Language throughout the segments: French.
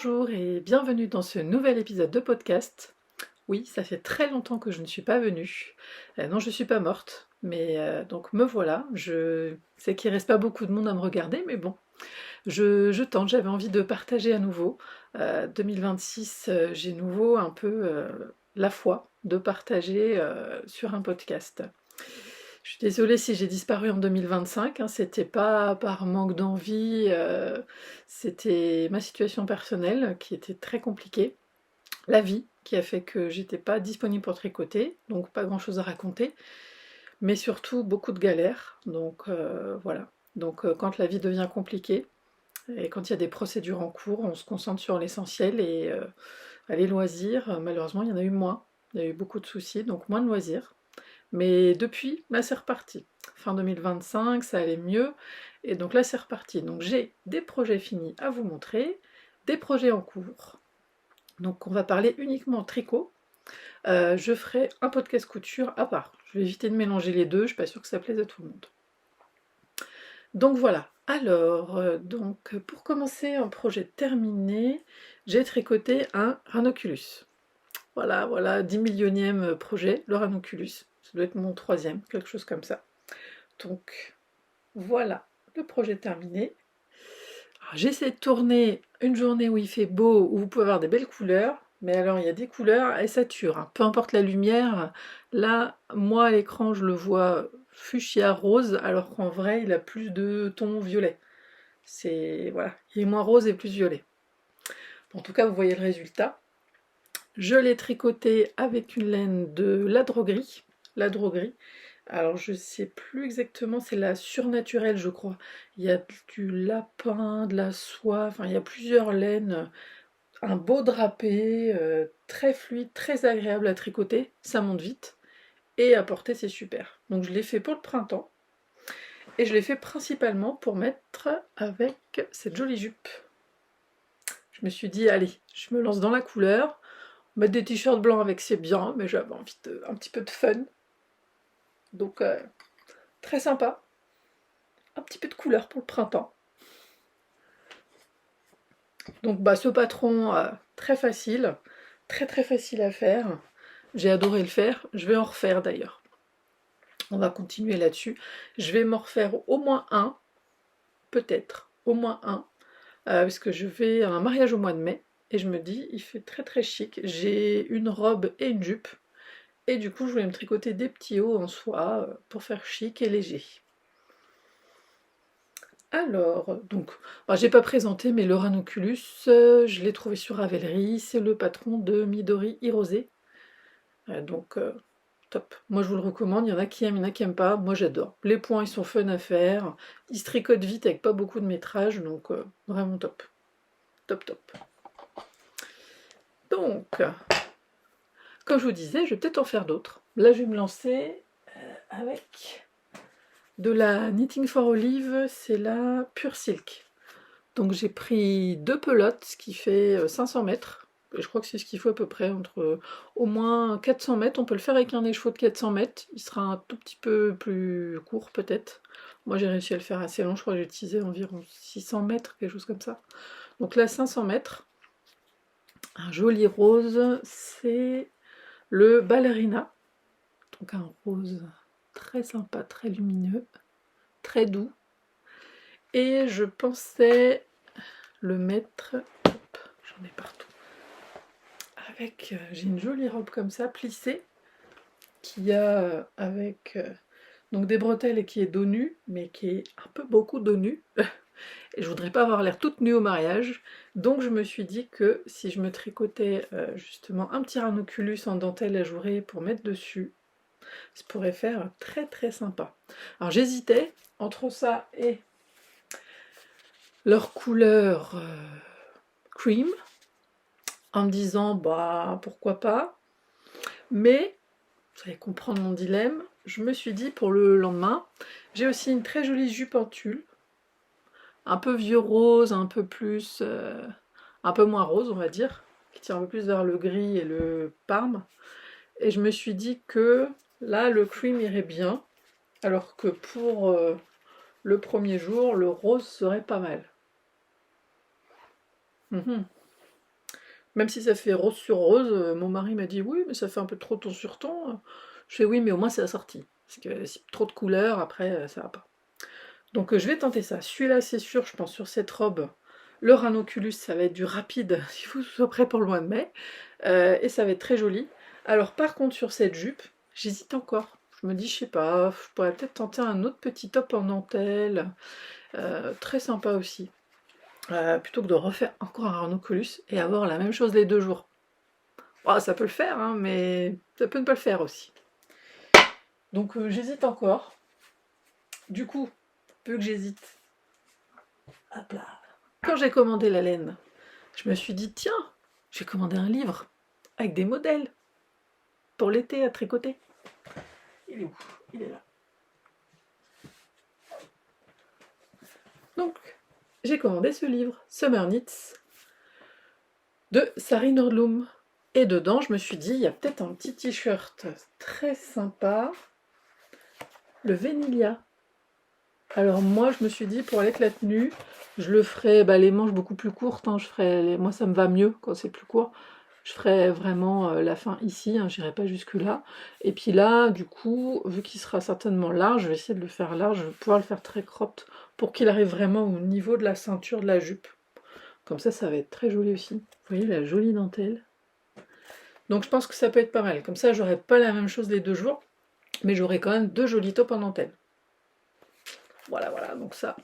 Bonjour et bienvenue dans ce nouvel épisode de podcast. Oui, ça fait très longtemps que je ne suis pas venue. Non, je ne suis pas morte, mais donc me voilà. Je sais qu'il ne reste pas beaucoup de monde à me regarder, mais bon, je tente, j'avais envie de partager à nouveau. 2026, j'ai nouveau un peu la foi de partager sur un podcast. Je suis désolée si j'ai disparu en 2025, hein, c'était pas par manque d'envie, c'était ma situation personnelle qui était très compliquée, la vie qui a fait que j'étais pas disponible pour tricoter, donc pas grand chose à raconter, mais surtout beaucoup de galères, donc voilà. Donc quand la vie devient compliquée, et quand il y a des procédures en cours, on se concentre sur l'essentiel et les loisirs, malheureusement il y en a eu moins, il y a eu beaucoup de soucis, donc moins de loisirs. Mais depuis, là c'est reparti. Fin 2025, ça allait mieux, et donc là c'est reparti. Donc j'ai des projets finis à vous montrer, des projets en cours. Donc on va parler uniquement tricot. Je ferai un podcast couture à part. Je vais éviter de mélanger les deux, je suis pas sûre que ça plaise à tout le monde. Donc voilà. Alors, donc pour commencer un projet terminé, j'ai tricoté un ranunculus. Voilà, 10 millionième projet, le ranunculus. Ça doit être mon troisième, quelque chose comme ça. Donc voilà, le projet terminé. J'essaie de tourner une journée où il fait beau, où vous pouvez avoir des belles couleurs, mais alors il y a des couleurs, elles saturent, hein. Peu importe la lumière, là, moi à l'écran je le vois fuchsia rose, alors qu'en vrai il a plus de tons violet. C'est, voilà, il est moins rose et plus violet. En tout cas, vous voyez le résultat. Je l'ai tricoté avec une laine de ladro-gris. Alors je sais plus exactement, c'est la surnaturelle je crois. Il y a du lapin, de la soie, enfin il y a plusieurs laines. Un beau drapé, très fluide, très agréable à tricoter, ça monte vite. Et à porter c'est super. Donc je l'ai fait pour le printemps. Et je l'ai fait principalement pour mettre avec cette jolie jupe. Je me suis dit, allez, je me lance dans la couleur. Mettre des t-shirts blancs avec c'est bien, mais j'avais envie de un petit peu de fun. Donc très sympa. Un petit peu de couleur pour le printemps. Donc bah, ce patron, très facile, très facile à faire. J'ai adoré le faire, je vais en refaire d'ailleurs. On va continuer là-dessus. Je vais m'en refaire au moins un, peut-être, au moins un, parce que je vais à un mariage au mois de mai, et je me dis, il fait très chic. J'ai une robe et une jupe, et du coup je voulais me tricoter des petits hauts en soie pour faire chic et léger. Alors, donc, j'ai pas présenté, mais le ranunculus, je l'ai trouvé sur Ravelry, c'est le patron de Midori Hirose. Donc, top. Moi, je vous le recommande, il y en a qui aiment, il y en a qui n'aiment pas. Moi, j'adore. Les points, ils sont fun à faire. Ils se tricotent vite avec pas beaucoup de métrage, donc vraiment top. Top. Donc, comme je vous disais, je vais peut-être en faire d'autres. Là, je vais me lancer avec de la Knitting for Olive, c'est la Pure Silk. Donc j'ai pris 2 pelotes, ce qui fait 500 mètres. Et je crois que c'est ce qu'il faut à peu près, entre au moins 400 mètres. On peut le faire avec un écheveau de 400 mètres. Il sera un tout petit peu plus court peut-être. Moi j'ai réussi à le faire assez long, je crois que j'ai utilisé environ 600 mètres, quelque chose comme ça. Donc là 500 mètres. Un joli rose, c'est le ballerina. Donc un rose très sympa, très lumineux, très doux. Et je pensais le mettre, hop, j'en ai partout, avec, j'ai une jolie robe comme ça, plissée, qui a avec donc des bretelles et qui est dos nu, mais qui est un peu beaucoup dos nu. Et je voudrais pas avoir l'air toute nue au mariage, donc je me suis dit que si je me tricotais justement un petit ranunculus en dentelle ajourée pour mettre dessus, ça pourrait faire très sympa. Alors j'hésitais entre ça et leur couleur cream, en me disant bah pourquoi pas, mais vous allez comprendre mon dilemme, je me suis dit pour le lendemain, j'ai aussi une très jolie jupe en tulle, un peu vieux rose, un peu plus, un peu moins rose on va dire, qui tire un peu plus vers le gris et le parme, et je me suis dit que là le cream irait bien, alors que pour le premier jour, le rose serait pas mal. Même si ça fait rose sur rose, mon mari m'a dit oui, mais ça fait un peu trop ton sur ton. Je fais oui, mais au moins c'est assorti. Parce que si trop de couleurs, après, ça va pas. Donc je vais tenter ça. Celui-là, c'est sûr, je pense sur cette robe. Le ranunculus, ça va être du rapide, il faut que ce soit prêt pour le mois de mai. Et ça va être très joli. Alors par contre, sur cette jupe, j'hésite encore. Je me dis, je sais pas, je pourrais peut-être tenter un autre petit top en dentelle. Très sympa aussi. Plutôt que de refaire encore un ranunculus et avoir la même chose les 2 jours. Oh, ça peut le faire, hein, mais ça peut ne pas le faire aussi. Donc j'hésite encore. Du coup, vu que j'hésite, hop là. Quand j'ai commandé la laine, je me suis dit, tiens, j'ai commandé un livre avec des modèles pour l'été à tricoter. Il est où? Il est là. Donc, j'ai commandé ce livre, Summer Knits, de Sari Nordlum. Et dedans, je me suis dit, il y a peut-être un petit t-shirt très sympa, le Vanilla. Alors moi, je me suis dit, pour avec la tenue, je le ferai, les manches beaucoup plus courtes, hein, moi ça me va mieux quand c'est plus court. Je ferai vraiment la fin ici, hein, j'irai pas jusque là. Et puis là, du coup, vu qu'il sera certainement large, je vais essayer de le faire large, je vais pouvoir le faire très cropped pour qu'il arrive vraiment au niveau de la ceinture de la jupe. Comme ça va être très joli aussi. Vous voyez la jolie dentelle. Donc je pense que ça peut être pas mal. Comme ça, j'aurai pas la même chose les 2 jours, mais j'aurai quand même 2 jolis tops en dentelle. Voilà, donc ça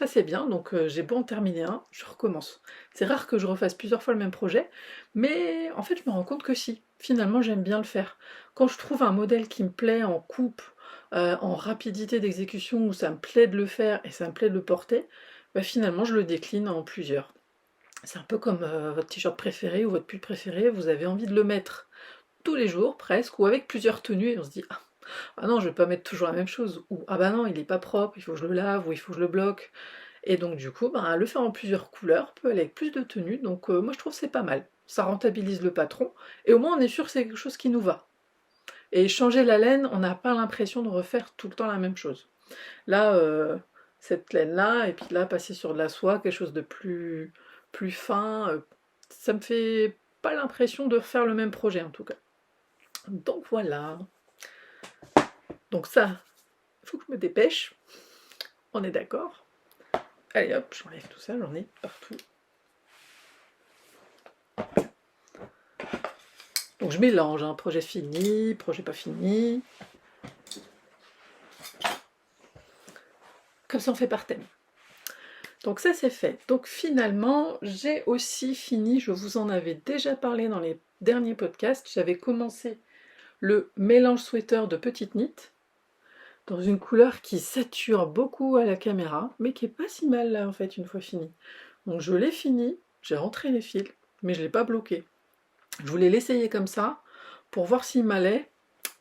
c'est bien, donc j'ai beau en terminer un, je recommence. C'est rare que je refasse plusieurs fois le même projet, mais en fait je me rends compte que si, finalement j'aime bien le faire. Quand je trouve un modèle qui me plaît en coupe, en rapidité d'exécution, où ça me plaît de le faire et ça me plaît de le porter, finalement je le décline en plusieurs. C'est un peu comme votre t-shirt préféré ou votre pull préféré, vous avez envie de le mettre tous les jours presque, ou avec plusieurs tenues, et on se dit ah non, je vais pas mettre toujours la même chose, ou ah bah non, il est pas propre, il faut que je le lave, ou il faut que je le bloque. Et donc du coup, le faire en plusieurs couleurs peut aller avec plus de tenues, donc moi je trouve que c'est pas mal. Ça rentabilise le patron, et au moins on est sûr que c'est quelque chose qui nous va. Et changer la laine, on n'a pas l'impression de refaire tout le temps la même chose. Là, cette laine-là, et puis là, passer sur de la soie, quelque chose de plus fin, ça me fait pas l'impression de refaire le même projet en tout cas. Donc voilà. Donc ça, il faut que je me dépêche. On est d'accord? Allez hop, j'enlève tout ça, j'en ai partout. Donc je mélange, hein, projet fini, projet pas fini. Comme ça on fait par thème. Donc ça c'est fait. Donc finalement, j'ai aussi fini, je vous en avais déjà parlé dans les derniers podcasts, j'avais commencé le mélange sweater de Petite Knit, dans une couleur qui sature beaucoup à la caméra, mais qui est pas si mal là en fait une fois fini. Donc je l'ai fini, j'ai rentré les fils, mais je l'ai pas bloqué. Je voulais l'essayer comme ça, pour voir s'il m'allait,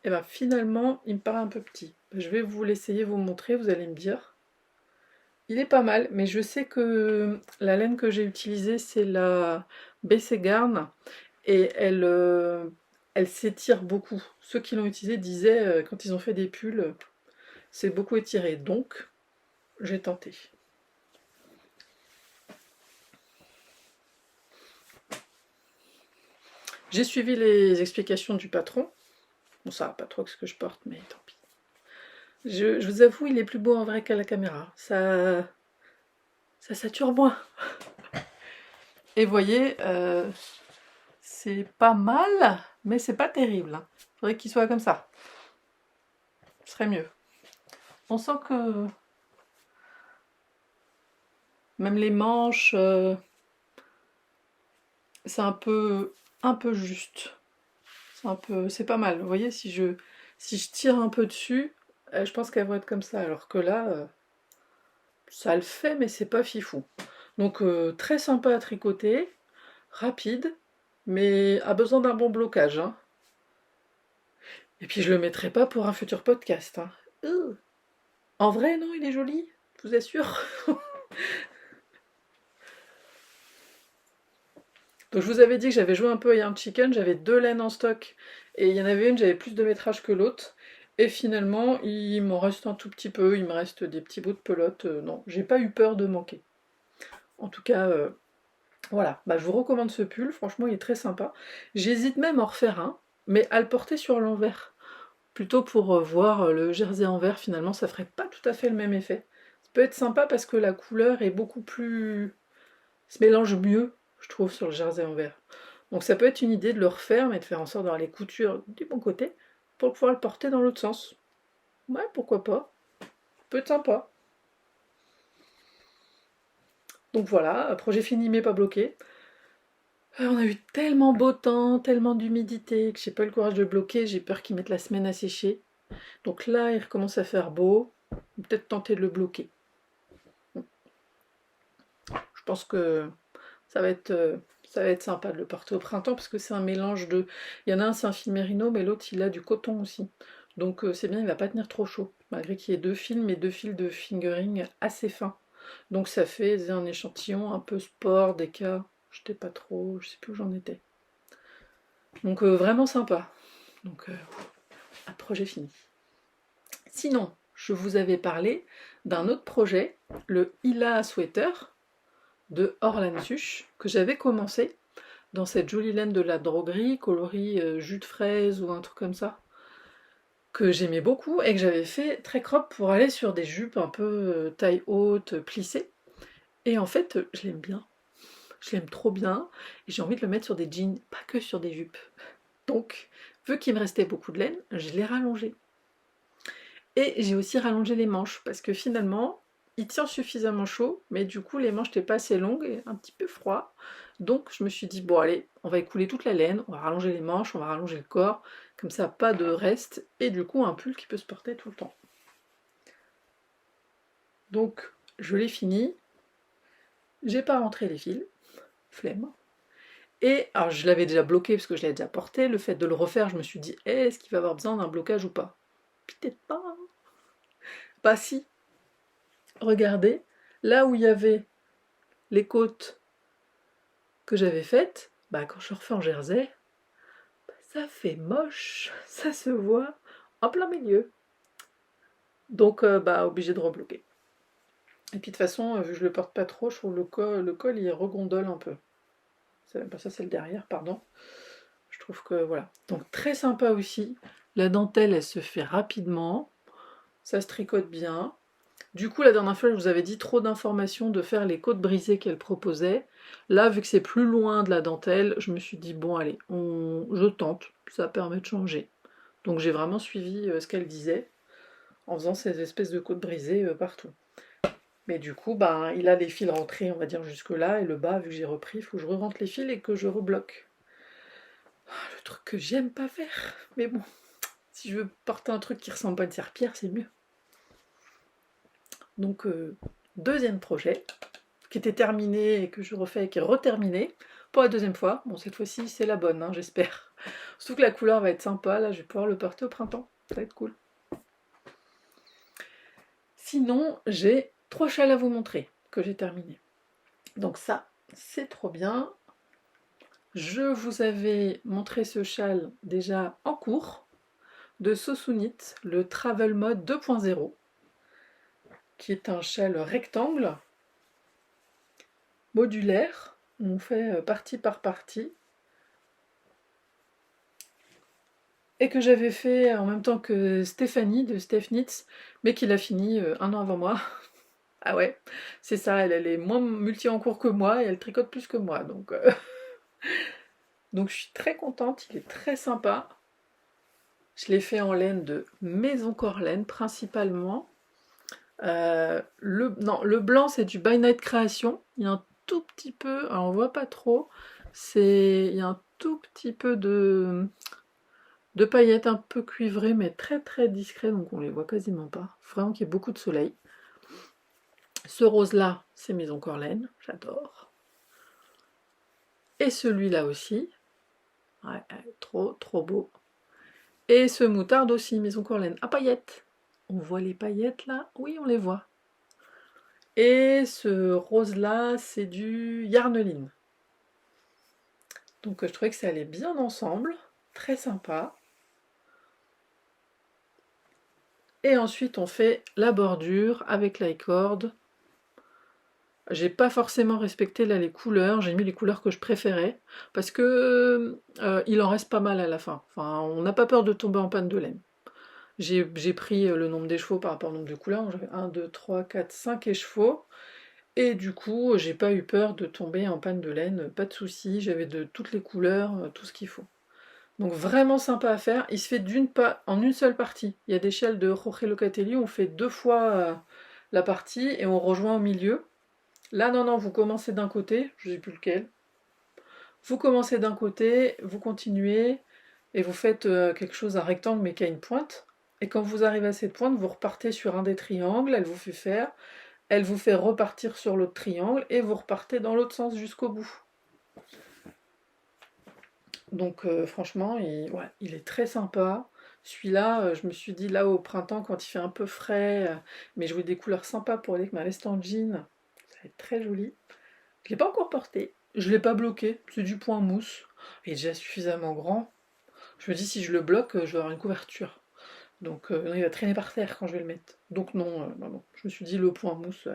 et finalement il me paraît un peu petit. Je vais vous l'essayer, vous montrer, vous allez me dire. Il est pas mal, mais je sais que la laine que j'ai utilisée c'est la BC Garn, et elle s'étire beaucoup. Ceux qui l'ont utilisée disaient, quand ils ont fait des pulls, c'est beaucoup étiré, donc j'ai tenté. J'ai suivi les explications du patron. Bon, ça va pas trop que ce que je porte, mais tant pis. Je vous avoue, il est plus beau en vrai qu'à la caméra. Ça sature moins. Et vous voyez, c'est pas mal, mais c'est pas terrible. Hein. Faudrait qu'il soit comme ça. Ce serait mieux. On sent que même les manches, c'est un peu juste. C'est pas mal. Vous voyez, si je tire un peu dessus, je pense qu'elles vont être comme ça. Alors que là, ça le fait, mais c'est pas fifou. Donc très sympa à tricoter, rapide, mais a besoin d'un bon blocage. Hein. Et puis je le mettrai pas pour un futur podcast. Hein. En vrai, non, il est joli, je vous assure. Donc je vous avais dit que j'avais joué un peu à Yarn Chicken, j'avais 2 laines en stock, et il y en avait une, j'avais plus de métrage que l'autre. Et finalement, il m'en reste un tout petit peu, il me reste des petits bouts de pelote. Non, j'ai pas eu peur de manquer. En tout cas, Voilà, bah, je vous recommande ce pull, franchement il est très sympa. J'hésite même à en refaire un, mais à le porter sur l'envers. Plutôt pour voir le jersey envers, finalement ça ferait pas tout à fait le même effet. Ça peut être sympa parce que la couleur est beaucoup plus... se mélange mieux, je trouve, sur le jersey envers. Donc ça peut être une idée de le refaire, mais de faire en sorte d'avoir les coutures du bon côté pour pouvoir le porter dans l'autre sens. Ouais, pourquoi pas. Peut être sympa. Donc voilà, projet fini mais pas bloqué. On a eu tellement beau temps, tellement d'humidité que j'ai pas eu le courage de bloquer, j'ai peur qu'ils mettent la semaine à sécher. Donc là, il recommence à faire beau, peut-être tenter de le bloquer. Je pense que ça va être, euh, ça va être sympa de le porter au printemps parce que c'est un mélange de... Il y en a un, c'est un fil mérino, mais l'autre, il a du coton aussi. Donc c'est bien, il va pas tenir trop chaud, malgré qu'il y ait deux fils, mais deux fils de fingering assez fins. Donc ça fait un échantillon un peu sport, des cas, je sais pas trop, je sais plus où j'en étais. Donc vraiment sympa. Donc un projet fini. Sinon, je vous avais parlé d'un autre projet, le Hila Sweater de Orlan Such, que j'avais commencé dans cette jolie laine de la droguerie, coloris jus de fraise ou un truc comme ça, que j'aimais beaucoup et que j'avais fait très crop pour aller sur des jupes un peu taille haute, plissées. Et en fait, je l'aime bien. Je l'aime trop bien et j'ai envie de le mettre sur des jeans, pas que sur des jupes. Donc, vu qu'il me restait beaucoup de laine, je l'ai rallongé. Et j'ai aussi rallongé les manches parce que finalement, il tient suffisamment chaud, mais du coup, les manches n'étaient pas assez longues et un petit peu froid. Donc, je me suis dit, bon, allez, on va écouler toute la laine, on va rallonger les manches, on va rallonger le corps, comme ça, pas de reste, et du coup, un pull qui peut se porter tout le temps. Donc, je l'ai fini, j'ai pas rentré les fils, flemme. Et alors, je l'avais déjà bloqué parce que je l'avais déjà porté, le fait de le refaire, je me suis dit, est-ce qu'il va avoir besoin d'un blocage ou pas? Peut-être pas. Bah si, regardez, là où il y avait les côtes que j'avais faites, bah quand je refais en jersey, bah, ça fait moche, ça se voit en plein milieu. Donc bah obligé de rebloquer. Et puis de toute façon, vu que je le porte pas trop, je trouve le col il regondole un peu. Bah, ça c'est le derrière, pardon. Je trouve que voilà. Donc très sympa aussi. La dentelle elle se fait rapidement, ça se tricote bien. Du coup, la dernière fois, je vous avais dit trop d'informations de faire les côtes brisées qu'elle proposait. Là, vu que c'est plus loin de la dentelle, je me suis dit, bon, allez, je tente, ça permet de changer. Donc j'ai vraiment suivi ce qu'elle disait, en faisant ces espèces de côtes brisées partout. Mais du coup, ben, il a les fils rentrés, on va dire, jusque-là, et le bas, vu que j'ai repris, il faut que je re-rentre les fils et que je rebloque. Le truc que j'aime pas faire. Mais bon, si je veux porter un truc qui ressemble pas à une serpillière, c'est mieux. Donc, deuxième projet, qui était terminé et que je refais et qui est reterminé pour la deuxième fois. Bon, cette fois-ci, c'est la bonne, hein, j'espère. Surtout que la couleur va être sympa, là, je vais pouvoir le porter au printemps. Ça va être cool. Sinon, j'ai 3 châles à vous montrer que j'ai terminé. Donc ça, c'est trop bien. Je vous avais montré ce châle déjà en cours de Sosunit, le Travel Mode 2.0, qui est un châle rectangle, modulaire. On fait partie par partie. Et que j'avais fait en même temps que Stéphanie de Steph Knits, mais qui l'a fini un an avant moi. Ah ouais, c'est ça, elle est moins multi en cours que moi et elle tricote plus que moi. Donc je suis très contente, il est très sympa. Je l'ai fait en laine de Maison Corlaine principalement. Non, le blanc c'est du By Night Création. Il y a un tout petit peu, alors on voit pas trop, il y a un tout petit peu de paillettes un peu cuivrées, mais très très discret, donc on les voit quasiment pas. Faut vraiment qu'il y ait beaucoup de soleil. Ce rose-là, c'est Maison Corlaine, j'adore. Et celui-là aussi, ouais, trop trop beau. Et ce moutarde aussi, Maison Corlaine, à paillettes. On voit les paillettes là? Oui, on les voit. Et ce rose-là, c'est du Yarneline. Donc je trouvais que ça allait bien ensemble, très sympa. Et ensuite on fait la bordure avec la corde. J'ai pas forcément respecté là les couleurs, j'ai mis les couleurs que je préférais, parce que il en reste pas mal à la fin. Enfin, on n'a pas peur de tomber en panne de laine. J'ai pris le nombre d'écheveaux par rapport au nombre de couleurs, donc j'avais 1, 2, 3, 4, 5 écheveaux, et du coup j'ai pas eu peur de tomber en panne de laine, pas de soucis, j'avais de toutes les couleurs, tout ce qu'il faut. Donc vraiment sympa à faire, il se fait en une seule partie. Il y a des shells de Jorge Locatelli, on fait 2 fois la partie et on rejoint au milieu. Là, non, non, vous commencez d'un côté, je ne sais plus lequel. Vous commencez d'un côté, vous continuez, et vous faites quelque chose, un rectangle, mais qui a une pointe. Et quand vous arrivez à cette pointe, vous repartez sur un des triangles, elle vous fait faire, elle vous fait repartir sur l'autre triangle, et vous repartez dans l'autre sens jusqu'au bout. Donc franchement, ouais, il est très sympa. Celui-là, je me suis dit, là au printemps, quand il fait un peu frais, mais je voulais des couleurs sympas pour aller avec ma veste en jean, ça va être très joli. Je l'ai pas encore porté. Je l'ai pas bloqué. C'est du point mousse. Il est déjà suffisamment grand. Je me dis si je le bloque, je vais avoir une couverture. Donc non, il va traîner par terre quand je vais le mettre. Donc non, non, non. Je me suis dit le point mousse,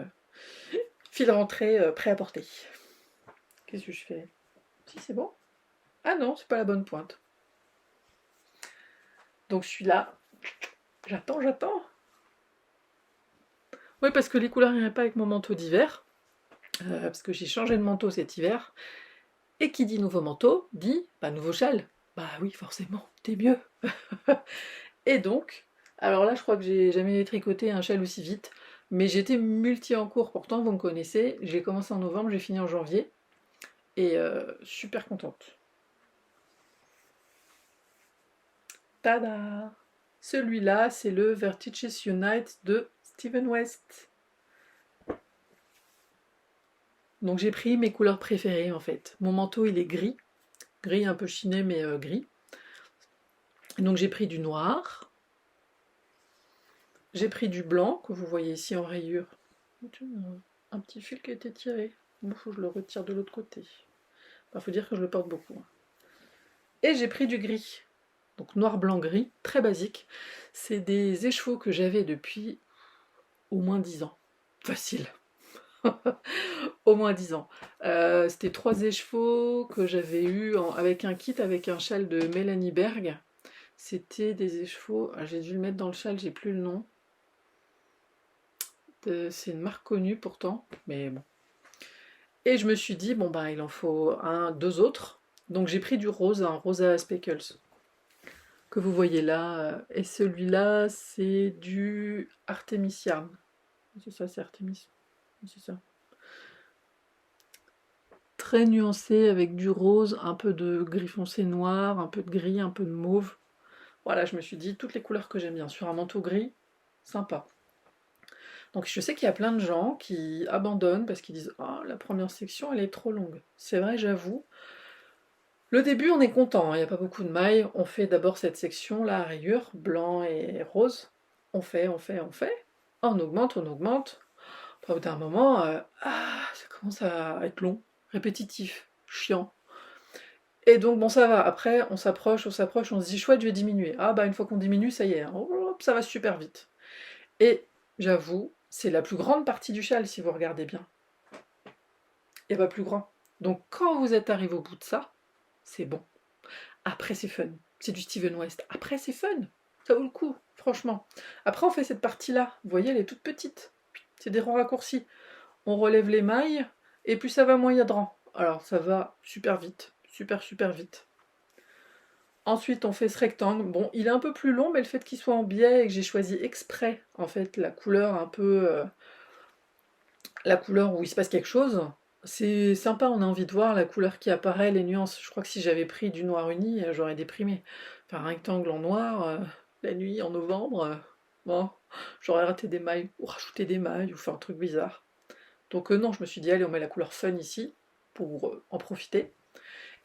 fil rentré, prêt à porter. Qu'est-ce que je fais? Si c'est bon. Ah non, c'est pas la bonne pointe. Donc je suis là. J'attends, j'attends. Oui, parce que les couleurs n'iraient pas avec mon manteau d'hiver. Parce que j'ai changé de manteau cet hiver. Et qui dit nouveau manteau, dit nouveau châle. Bah oui, forcément, t'es mieux. Et donc, alors là, je crois que j'ai jamais tricoté un châle aussi vite, mais j'étais multi en cours, pourtant vous me connaissez, j'ai commencé en novembre, j'ai fini en janvier, et super contente. Tada! Celui-là, c'est le Vertices Unite de Steven West. Donc j'ai pris mes couleurs préférées en fait. Mon manteau il est gris, gris un peu chiné mais gris. Donc j'ai pris du noir, j'ai pris du blanc que vous voyez ici en rayure. Un petit fil qui a été tiré. Bon, faut que je le retire de l'autre côté. Il faut dire que je le porte beaucoup. Et j'ai pris du gris. Donc noir, blanc, gris, très basique. C'est des écheveaux que j'avais depuis au moins 10 ans. Facile. Au moins 10 ans. C'était 3 écheveaux que j'avais eu avec un kit, avec un châle de Mélanie Berg. C'était des écheveaux, j'ai dû le mettre dans le châle, j'ai plus le nom. C'est une marque connue pourtant, mais bon. Et je me suis dit, bon bah il en faut deux autres. Donc j'ai pris du rose, un rosa speckles, que vous voyez là. Et celui-là, c'est du Artemisium. C'est ça, c'est Artemis. C'est ça. Très nuancé avec du rose, un peu de gris foncé noir, un peu de gris, un peu de mauve. Voilà, je me suis dit, toutes les couleurs que j'aime bien. Sur un manteau gris, sympa. Donc je sais qu'il y a plein de gens qui abandonnent parce qu'ils disent oh, la première section elle est trop longue. C'est vrai, j'avoue. Le début on est content, il n'y a pas beaucoup de mailles. On fait d'abord cette section là à rayures, blanc et rose. On fait, on fait, on fait. On augmente, on augmente. Après, au bout d'un moment, ça commence à être long, répétitif, chiant. Et donc bon ça va, après on s'approche, on s'approche, on se dit chouette je vais diminuer. Ah bah une fois qu'on diminue, ça y est, hein. Hop, ça va super vite. Et j'avoue, c'est la plus grande partie du châle si vous regardez bien. Il n'y a pas plus grand. Donc quand vous êtes arrivé au bout de ça, c'est bon. Après c'est fun. C'est du Steven West. Après c'est fun. Ça vaut le coup, franchement. Après on fait cette partie-là. Vous voyez, elle est toute petite. C'est des rangs raccourcis. On relève les mailles, et plus ça va, moins il y a de rangs. Alors ça va super vite. Super super vite. Ensuite, on fait ce rectangle. Bon, il est un peu plus long, mais le fait qu'il soit en biais et que j'ai choisi exprès, en fait, la couleur un peu... la couleur où il se passe quelque chose, c'est sympa, on a envie de voir la couleur qui apparaît, les nuances. Je crois que si j'avais pris du noir uni, j'aurais déprimé. Faire un rectangle en noir, la nuit, en novembre, bon, j'aurais raté des mailles, ou rajouté des mailles, ou fait un truc bizarre. Donc non, je me suis dit, allez, on met la couleur fun ici, pour en profiter.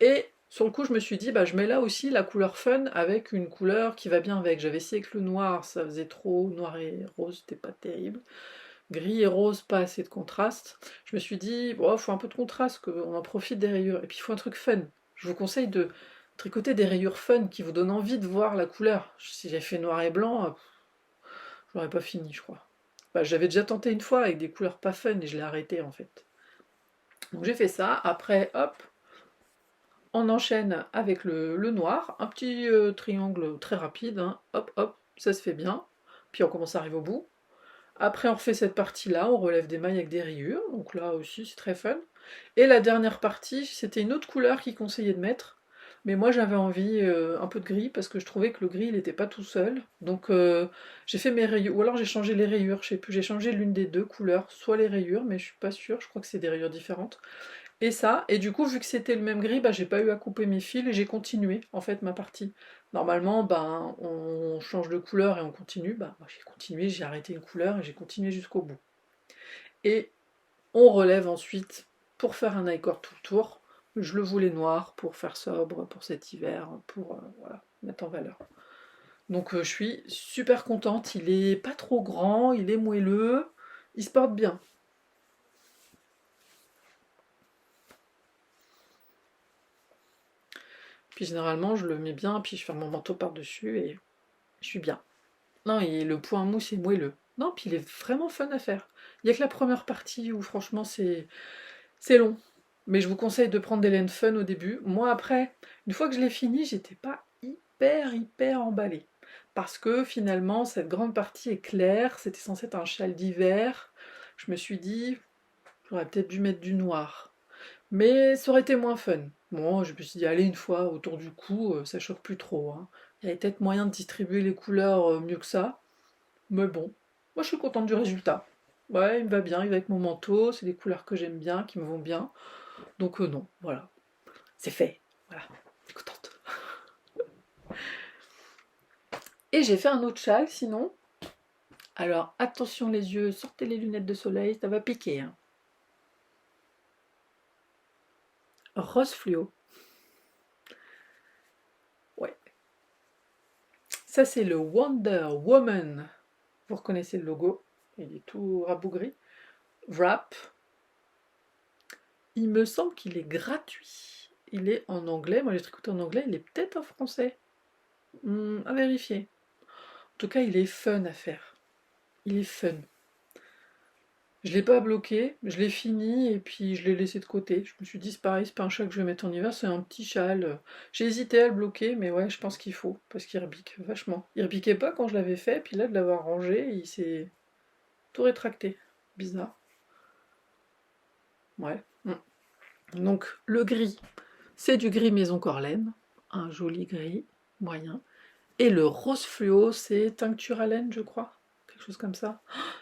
Et sur le coup, je me suis dit, bah, je mets là aussi la couleur fun avec une couleur qui va bien avec. J'avais essayé avec le noir, ça faisait trop noir et rose, c'était pas terrible. Gris et rose, pas assez de contraste. Je me suis dit, bon, faut un peu de contraste, qu'on en profite des rayures. Et puis il faut un truc fun. Je vous conseille de tricoter des rayures fun qui vous donnent envie de voir la couleur. Si j'ai fait noir et blanc, j'aurais pas fini, je crois. Bah, j'avais déjà tenté une fois avec des couleurs pas fun et je l'ai arrêté en fait. Donc j'ai fait ça, après hop, on enchaîne avec le noir, un petit triangle très rapide, hein. Hop hop, ça se fait bien, puis on commence à arriver au bout. Après on refait cette partie-là, on relève des mailles avec des rayures, donc là aussi c'est très fun. Et la dernière partie, c'était une autre couleur qu'ils conseillaient de mettre, mais moi j'avais envie un peu de gris, parce que je trouvais que le gris il n'était pas tout seul. Donc j'ai fait mes rayures, ou alors j'ai changé les rayures, je sais plus, j'ai changé l'une des deux couleurs, soit les rayures, mais je suis pas sûre, je crois que c'est des rayures différentes. Et ça, et du coup, vu que c'était le même gris, bah, j'ai pas eu à couper mes fils et j'ai continué en fait ma partie. Normalement, ben, on change de couleur et on continue. Bah, moi, j'ai continué, j'ai arrêté une couleur et j'ai continué jusqu'au bout. Et on relève ensuite pour faire un accord tout le tour. Je le voulais noir pour faire sobre pour cet hiver, pour voilà, mettre en valeur. Donc je suis super contente. Il est pas trop grand, il est moelleux, il se porte bien. Puis généralement, je le mets bien, puis je fais mon manteau par-dessus et je suis bien. Non, et le point mousse est moelleux. Non, puis il est vraiment fun à faire. Il n'y a que la première partie où franchement c'est long. Mais je vous conseille de prendre des laines fun au début. Moi après, une fois que je l'ai fini, j'étais pas hyper emballée. Parce que finalement, cette grande partie est claire, c'était censé être un châle d'hiver. Je me suis dit, j'aurais peut-être dû mettre du noir. Mais ça aurait été moins fun. Bon, je me suis dit, allez, une fois autour du cou, ça choque plus trop, hein. Il y avait peut-être moyen de distribuer les couleurs mieux que ça. Mais bon, moi je suis contente du résultat. Ouais, il me va bien, il va avec mon manteau, c'est des couleurs que j'aime bien, qui me vont bien. Donc non, voilà, c'est fait. Voilà, je suis contente. Et j'ai fait un autre châle sinon. Alors attention les yeux, sortez les lunettes de soleil, ça va piquer, hein. Rose fluo. Ouais. Ça c'est le Wonder Woman. Vous reconnaissez le logo, il est tout rabougri. Wrap. Il me semble qu'il est gratuit. Il est en anglais, moi j'ai tricoté en anglais, il est peut-être en français. À vérifier. En tout cas, il est fun à faire. Il est fun. Je l'ai pas bloqué, je l'ai fini et puis je l'ai laissé de côté. Je me suis dit, c'est pareil, c'est pas un châle que je vais mettre en hiver, c'est un petit châle. J'ai hésité à le bloquer, mais ouais, je pense qu'il faut, parce qu'il rebique vachement. Il rebiquait pas quand je l'avais fait, puis là, de l'avoir rangé, il s'est tout rétracté. Bizarre. Ouais. Donc, le gris, c'est du gris maison Corlaine, un joli gris moyen. Et le rose fluo, c'est teinture à laine, je crois. Quelque chose comme ça.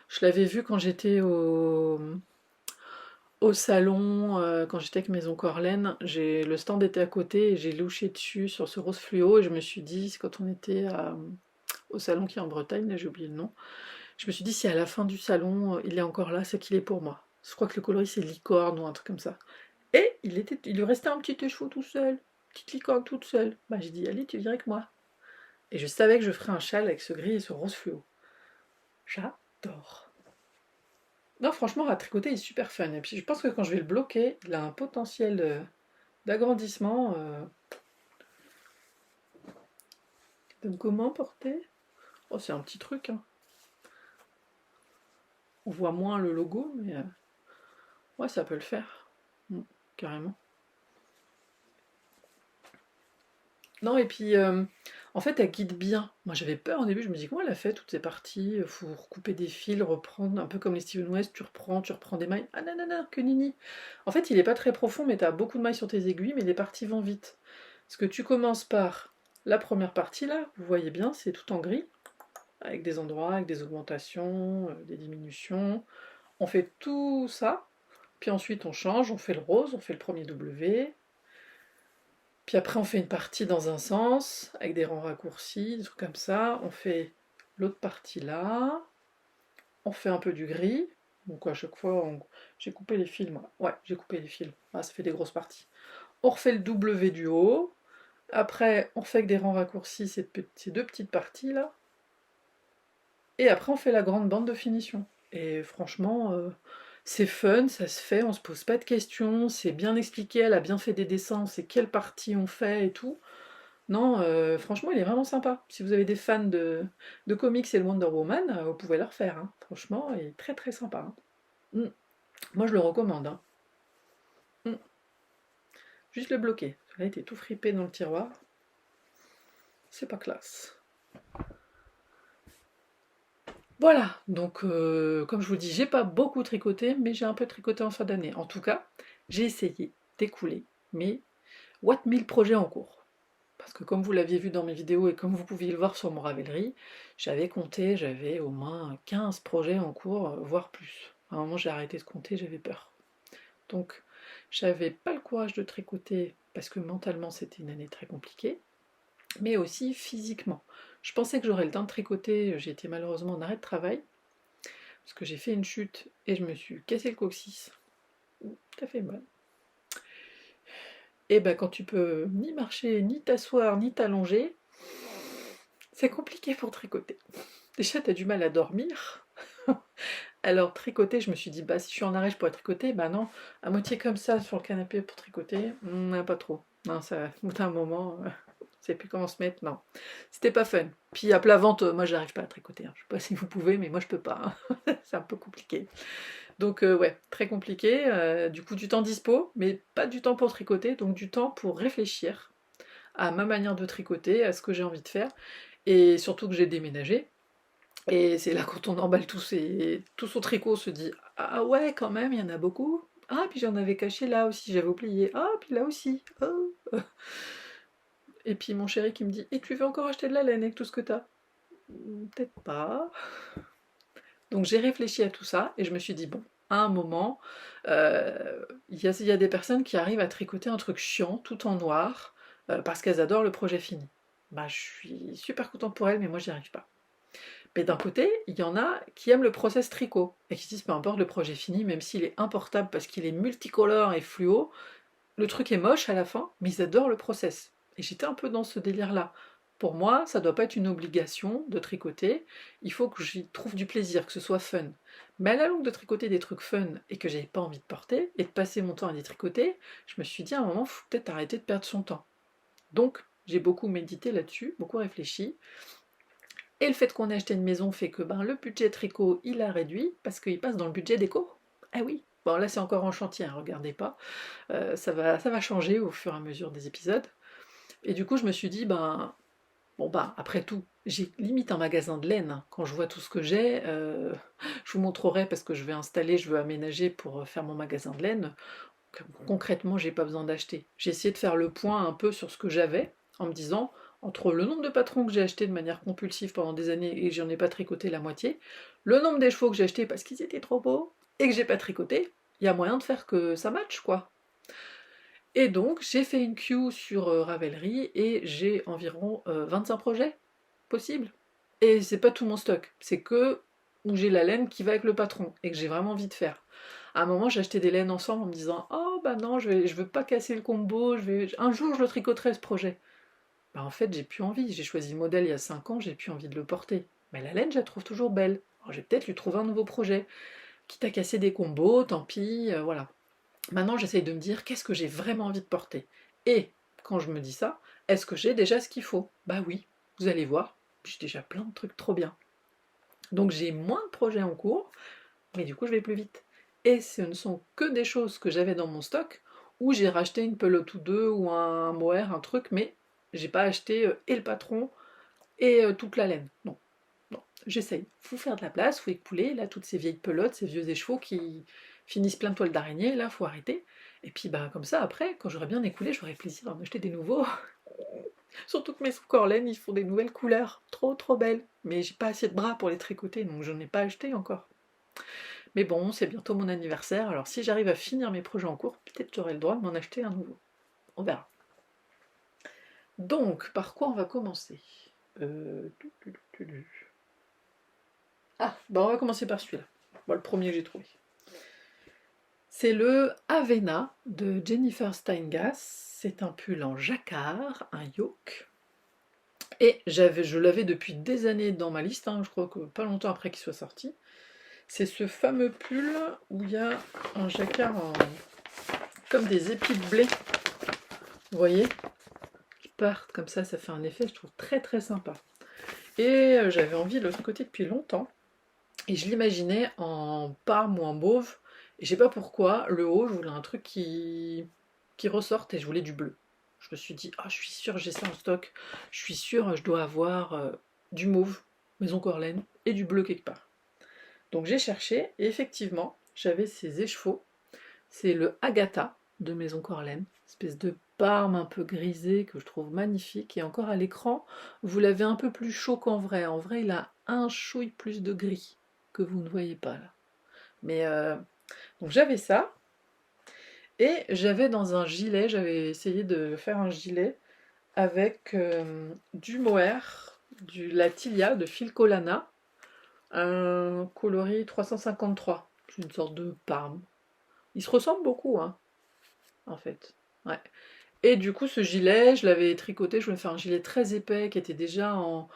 Je l'avais vu quand j'étais au salon, quand j'étais avec Maison Corlaine. Le stand était à côté et j'ai louché dessus sur ce rose fluo. Et je me suis dit, c'est quand on était au salon qui est en Bretagne, là j'ai oublié le nom. Je me suis dit, si à la fin du salon, il est encore là, c'est qu'il est pour moi. Je crois que le coloris c'est licorne ou un truc comme ça. Et il lui restait un petit écheveau tout seul. Petite licorne toute seule. Bah j'ai dit, allez, tu viens avec moi. Et je savais que je ferais un châle avec ce gris et ce rose fluo. J'adore. Non, franchement, à tricoter, il est super fun. Et puis je pense que quand je vais le bloquer, il a un potentiel d'agrandissement. Donc comment porter? Oh, c'est un petit truc, hein. On voit moins le logo, mais ouais, ça peut le faire. Carrément. Non, et puis en fait, elle guide bien. Moi, j'avais peur au début, je me dis comment elle a fait toutes ces parties? Faut recouper des fils, reprendre, un peu comme les Steven West, tu reprends des mailles. Ah non, non, non, que nini. En fait, il est pas très profond, mais tu as beaucoup de mailles sur tes aiguilles, mais les parties vont vite. Parce que tu commences par la première partie là, vous voyez bien, c'est tout en gris, avec des endroits, avec des augmentations, des diminutions. On fait tout ça, puis ensuite on change, on fait le rose, on fait le premier W, puis après on fait une partie dans un sens, avec des rangs raccourcis, des trucs comme ça, on fait l'autre partie là, on fait un peu du gris, donc à chaque fois, j'ai coupé les fils, moi. Ouais, j'ai coupé les fils, ah, ça fait des grosses parties. On refait le W du haut, après on fait avec des rangs raccourcis ces deux petites parties là, et après on fait la grande bande de finition. Et franchement, c'est fun, ça se fait, on se pose pas de questions, c'est bien expliqué, elle a bien fait des dessins, on sait quelle partie on fait et tout. Non, franchement, il est vraiment sympa. Si vous avez des fans de comics et le Wonder Woman, vous pouvez le refaire, hein. Franchement, il est très très sympa, hein. Moi, je le recommande, hein. juste le bloquer. Là, il était tout fripé dans le tiroir. C'est pas classe. Voilà, donc comme je vous dis, j'ai pas beaucoup tricoté, mais j'ai un peu tricoté en fin d'année. En tout cas, j'ai essayé d'écouler mes What 1000 projets en cours. Parce que comme vous l'aviez vu dans mes vidéos et comme vous pouviez le voir sur mon Ravelry, j'avais compté, j'avais au moins 15 projets en cours, voire plus. À un moment j'ai arrêté de compter, j'avais peur. Donc j'avais pas le courage de tricoter parce que mentalement c'était une année très compliquée, mais aussi physiquement. Je pensais que j'aurais le temps de tricoter, j'ai été malheureusement en arrêt de travail, parce que j'ai fait une chute et je me suis cassé le coccyx. Ça fait mal. Et ben quand tu peux ni marcher, ni t'asseoir, ni t'allonger, c'est compliqué pour tricoter. Déjà t'as du mal à dormir. Alors tricoter, je me suis dit, bah si je suis en arrêt, je pourrais tricoter. Bah non, à moitié comme ça sur le canapé pour tricoter, pas trop. Non, ça, au bout d'un moment, je sais plus comment se mettre, non. C'était pas fun. Puis à plat ventre, moi j'arrive pas à tricoter. Je sais pas si vous pouvez, mais moi je peux pas. C'est un peu compliqué. Donc ouais, très compliqué. Du coup du temps dispo, mais pas du temps pour tricoter, donc du temps pour réfléchir à ma manière de tricoter, à ce que j'ai envie de faire. Et surtout que j'ai déménagé. Et c'est là quand on emballe tout son tricot, on se dit ah ouais quand même, il y en a beaucoup. Ah puis j'en avais caché là aussi, j'avais oublié. Ah puis là aussi. Oh. Et puis mon chéri qui me dit et tu veux encore acheter de la laine avec tout ce que t'as? Peut-être pas. Donc j'ai réfléchi à tout ça et je me suis dit bon, à un moment, il y a des personnes qui arrivent à tricoter un truc chiant tout en noir parce qu'elles adorent le projet fini. Bah je suis super contente pour elles, mais moi j'y arrive pas. Mais d'un côté, il y en a qui aiment le process tricot et qui disent peu importe le projet fini, même s'il est importable parce qu'il est multicolore et fluo, le truc est moche à la fin, mais ils adorent le process. Et j'étais un peu dans ce délire-là. Pour moi, ça doit pas être une obligation de tricoter, il faut que j'y trouve du plaisir, que ce soit fun. Mais à la longue de tricoter des trucs fun et que j'avais pas envie de porter, et de passer mon temps à les tricoter, je me suis dit à un moment, il faut peut-être arrêter de perdre son temps. Donc, j'ai beaucoup médité là-dessus, beaucoup réfléchi, et le fait qu'on ait acheté une maison fait que le budget tricot, il a réduit, parce qu'il passe dans le budget déco. Ah oui, bon là c'est encore en chantier, hein, regardez pas, ça va changer au fur et à mesure des épisodes. Et du coup je me suis dit, après tout, j'ai limite un magasin de laine, hein. Quand je vois tout ce que j'ai, je vous montrerai parce que je vais installer, je veux aménager pour faire mon magasin de laine. Concrètement, j'ai pas besoin d'acheter. J'ai essayé de faire le point un peu sur ce que j'avais, en me disant, entre le nombre de patrons que j'ai achetés de manière compulsive pendant des années et que j'en ai pas tricoté la moitié, le nombre des chevaux que j'ai achetés parce qu'ils étaient trop beaux et que j'ai pas tricoté, il y a moyen de faire que ça matche, quoi. Et donc, j'ai fait une queue sur Ravelry et j'ai environ 25 projets possibles. Et c'est pas tout mon stock, c'est que où j'ai la laine qui va avec le patron et que j'ai vraiment envie de faire. À un moment, j'ai acheté des laines ensemble en me disant oh bah non, je veux pas casser le combo, un jour je le tricoterai ce projet. Bah en fait, j'ai plus envie, j'ai choisi le modèle il y a 5 ans, j'ai plus envie de le porter. Mais la laine, je la trouve toujours belle. Alors, je vais peut-être lui trouver un nouveau projet. Quitte à casser des combos, tant pis, voilà. Maintenant, j'essaye de me dire qu'est-ce que j'ai vraiment envie de porter. Et quand je me dis ça, est-ce que j'ai déjà ce qu'il faut? Bah oui, vous allez voir, j'ai déjà plein de trucs trop bien. Donc j'ai moins de projets en cours, mais du coup je vais plus vite. Et ce ne sont que des choses que j'avais dans mon stock, où j'ai racheté une pelote ou deux, ou un mohair, un truc, mais j'ai pas acheté et le patron et toute la laine. Non, non, j'essaye. Faut faire de la place, faut écouler, là, toutes ces vieilles pelotes, ces vieux écheveaux qui finissent plein de toiles d'araignée, là, faut arrêter. Et puis comme ça, après, quand j'aurai bien écoulé, j'aurai plaisir à en acheter des nouveaux. Surtout que mes sous laine, ils font des nouvelles couleurs, trop trop belles. Mais j'ai pas assez de bras pour les tricoter, donc je n'en ai pas acheté encore. Mais bon, c'est bientôt mon anniversaire, alors si j'arrive à finir mes projets en cours, peut-être j'aurai le droit de m'en acheter un nouveau. On verra. Donc, par quoi on va commencer? On va commencer par celui-là. Le premier que j'ai trouvé. C'est le Avena de Jennifer Steingass. C'est un pull en jacquard, un yoke. Et je l'avais depuis des années dans ma liste, hein, je crois que pas longtemps après qu'il soit sorti. C'est ce fameux pull où il y a un jacquard comme des épis de blé. Vous voyez? Qui partent comme ça fait un effet, je trouve très très sympa. Et j'avais envie de l'autre côté depuis longtemps. Et je l'imaginais en parme ou en mauve. Et je sais pas pourquoi, le haut, je voulais un truc qui qui ressortent et je voulais du bleu. Je me suis dit, ah, je suis sûre, j'ai ça en stock. Je suis sûre, je dois avoir du mauve, Maison Corlaine, et du bleu quelque part. Donc j'ai cherché, et effectivement, j'avais ces écheveaux. C'est le Agatha de Maison Corlaine, espèce de parme un peu grisé que je trouve magnifique. Et encore à l'écran, vous l'avez un peu plus chaud qu'en vrai. En vrai, il a un chouille plus de gris que vous ne voyez pas là. Mais donc j'avais ça. Et j'avais dans un gilet, j'avais essayé de faire un gilet avec du mohair, la Tilia de Filcolana, un coloris 353. C'est une sorte de parme. Ils se ressemblent beaucoup, hein, en fait. Ouais. Et du coup, ce gilet, je l'avais tricoté, je voulais faire un gilet très épais qui était déjà en.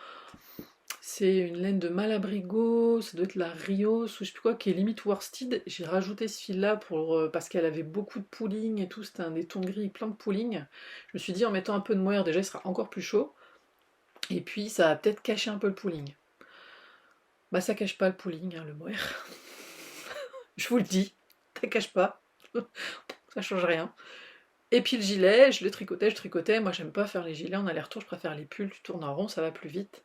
C'est une laine de Malabrigo, ça doit être la Rios ou je sais plus quoi, qui est limite worsted. J'ai rajouté ce fil-là parce qu'elle avait beaucoup de pooling et tout, c'était un des tons gris, plein de pooling. Je me suis dit en mettant un peu de mohair, déjà il sera encore plus chaud. Et puis ça va peut-être cacher un peu le pooling. Bah ça cache pas le pooling, hein, le mohair. Je vous le dis, ça cache pas. Ça change rien. Et puis le gilet, je le tricotais, je tricotais. Moi j'aime pas faire les gilets en aller-retour, je préfère les pulls, tu tournes en rond, ça va plus vite.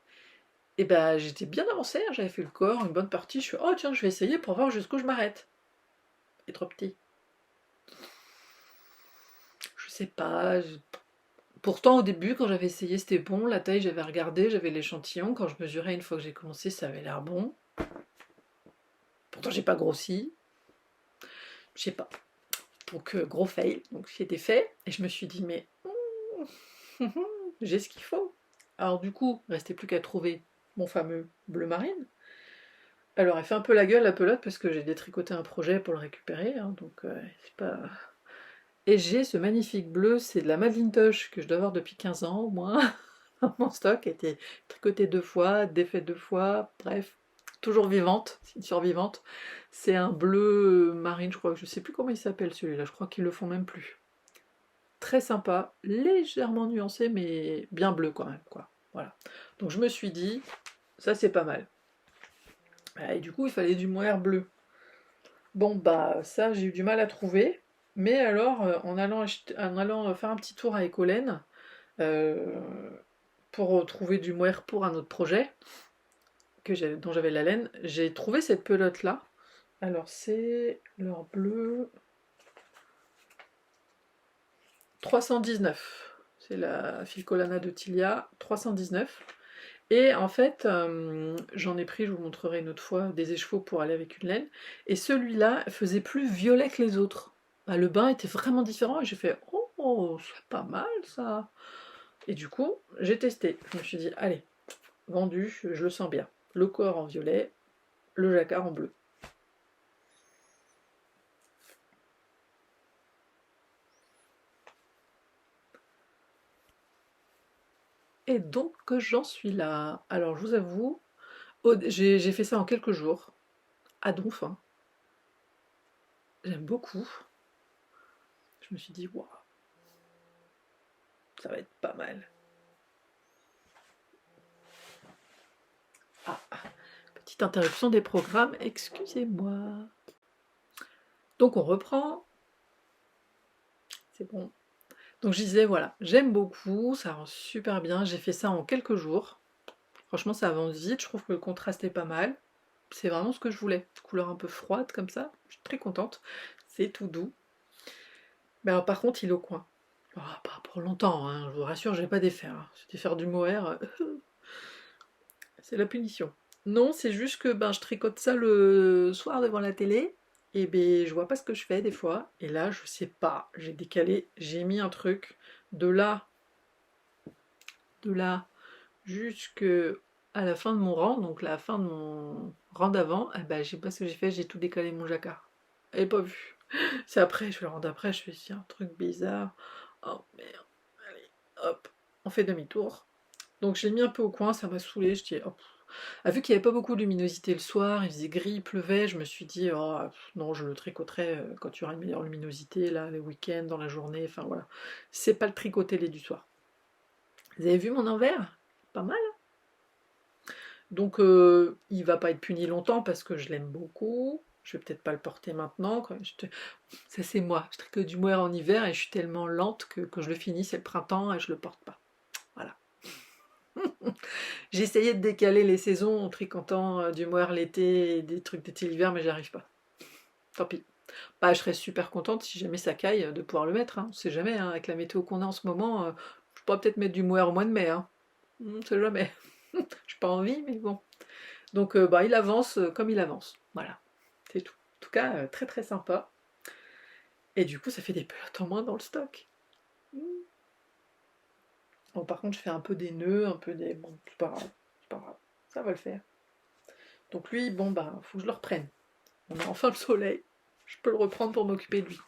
Et ben j'étais bien avancée, hein, j'avais fait le corps, une bonne partie, je suis oh tiens je vais essayer pour voir jusqu'où je m'arrête. Il est trop petit. Je sais pas. Pourtant au début quand j'avais essayé c'était bon, la taille j'avais regardé, j'avais l'échantillon, quand je mesurais une fois que j'ai commencé ça avait l'air bon. Pourtant j'ai pas grossi. Je sais pas. Donc gros fail. Donc c'était fait et je me suis dit mais j'ai ce qu'il faut. Alors du coup, il restait plus qu'à trouver mon fameux bleu marine. Elle aurait fait un peu la gueule la pelote parce que j'ai détricoté un projet pour le récupérer, hein, donc c'est pas. Et j'ai ce magnifique bleu, c'est de la Madeline Tosh que je dois avoir depuis 15 ans au moins. Dans mon stock, a été tricoté 2 fois, défait 2 fois, bref, toujours vivante, c'est une survivante. C'est un bleu marine, je crois, je sais plus comment il s'appelle celui-là, je crois qu'ils le font même plus. Très sympa, légèrement nuancé, mais bien bleu quand même, quoi. Voilà. Donc je me suis dit, ça c'est pas mal. Et du coup, il fallait du mohair bleu. Bon, bah, ça, j'ai eu du mal à trouver. Mais alors, en allant faire un petit tour à Écolène, euh, pour trouver du mohair pour un autre projet, dont j'avais la laine, j'ai trouvé cette pelote-là. Alors, c'est leur bleu 319. C'est la Filcolana de Tilia 319. Et en fait, j'en ai pris, je vous montrerai une autre fois, des écheveaux pour aller avec une laine. Et celui-là faisait plus violet que les autres. Bah, le bain était vraiment différent et j'ai fait oh, c'est pas mal ça. Et du coup, j'ai testé. Je me suis dit, allez, vendu, je le sens bien. Le corps en violet, le jacquard en bleu. Et donc, j'en suis là. Alors, je vous avoue, j'ai fait ça en quelques jours, à donf, hein. J'aime beaucoup. Je me suis dit, waouh, ça va être pas mal. Ah, petite interruption des programmes, excusez-moi. Donc, on reprend. C'est bon. Donc, je disais, voilà, j'aime beaucoup, ça rend super bien. J'ai fait ça en quelques jours. Franchement, ça avance vite. Je trouve que le contraste est pas mal. C'est vraiment ce que je voulais. Couleur un peu froide comme ça. Je suis très contente. C'est tout doux. Mais alors, par contre, il est au coin. Oh, pas pour longtemps, hein, je vous rassure, je vais pas défaire. C'était faire du mohair, c'est la punition. Non, c'est juste que ben, je tricote ça le soir devant la télé, et ben je vois pas ce que je fais des fois, et là je sais pas, j'ai décalé, j'ai mis un truc de là, jusque à la fin de mon rang, donc la fin de mon rang d'avant, eh ben, je sais pas ce que j'ai fait, j'ai tout décalé mon jacquard. Elle pas vu. C'est après, je fais le rang d'après, je fais si un truc bizarre. Oh merde, allez, hop, on fait demi-tour. Donc je l'ai mis un peu au coin, ça m'a saoulé, je dis hop. Ah, vu qu'il n'y avait pas beaucoup de luminosité le soir, il faisait gris, il pleuvait, je me suis dit oh non, je le tricoterai quand il y aura une meilleure luminosité, là, les week-ends, dans la journée, enfin voilà. C'est pas le tricoter les du soir. Vous avez vu mon envers? Pas mal. Donc il va pas être puni longtemps parce que je l'aime beaucoup. je vais peut-être pas le porter maintenant. Ça c'est moi, je tricote du mohair en hiver et je suis tellement lente que quand je le finis c'est le printemps et je le porte pas. Voilà. J'ai essayé de décaler les saisons en tricotant du mohair l'été et des trucs d'été l'hiver, mais j'y arrive pas. Tant pis. Bah, je serais super contente si jamais ça caille de pouvoir le mettre. Hein. On sait jamais, hein, avec la météo qu'on a en ce moment, je pourrais peut-être mettre du mohair au mois de mai. Hein. On sait jamais. J'ai pas envie, mais bon. Donc bah, il avance comme il avance. Voilà, c'est tout. En tout cas, très très sympa. Et du coup, ça fait des pelotes en moins dans le stock. Bon, par contre, je fais un peu des nœuds, un peu des... Bon, c'est pas grave, c'est pas grave. Ça va le faire. Donc lui, bon, bah, faut que je le reprenne. On a enfin le soleil. Je peux le reprendre pour m'occuper de lui.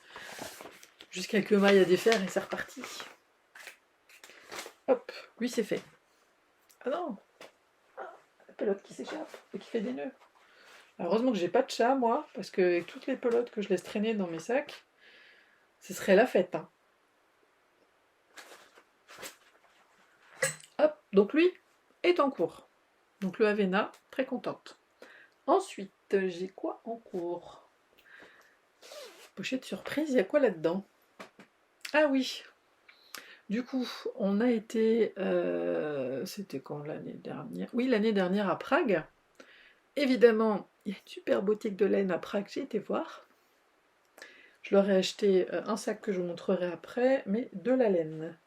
Juste quelques mailles à défaire et c'est reparti. Hop, lui c'est fait. Ah non, la pelote qui s'échappe et qui fait des nœuds. Alors, heureusement que j'ai pas de chat, moi, parce que avec toutes les pelotes que je laisse traîner dans mes sacs, ce serait la fête. Hein. Hop, donc lui est en cours. Donc le Avena, très contente. Ensuite, j'ai quoi en cours? Pochette surprise, il y a quoi là-dedans? Ah oui, du coup, on a été... c'était quand l'année dernière? Oui, l'année dernière à Prague. Évidemment, il y a une super boutique de laine à Prague, j'ai été voir. Je leur ai acheté un sac que je vous montrerai après, mais de la laine.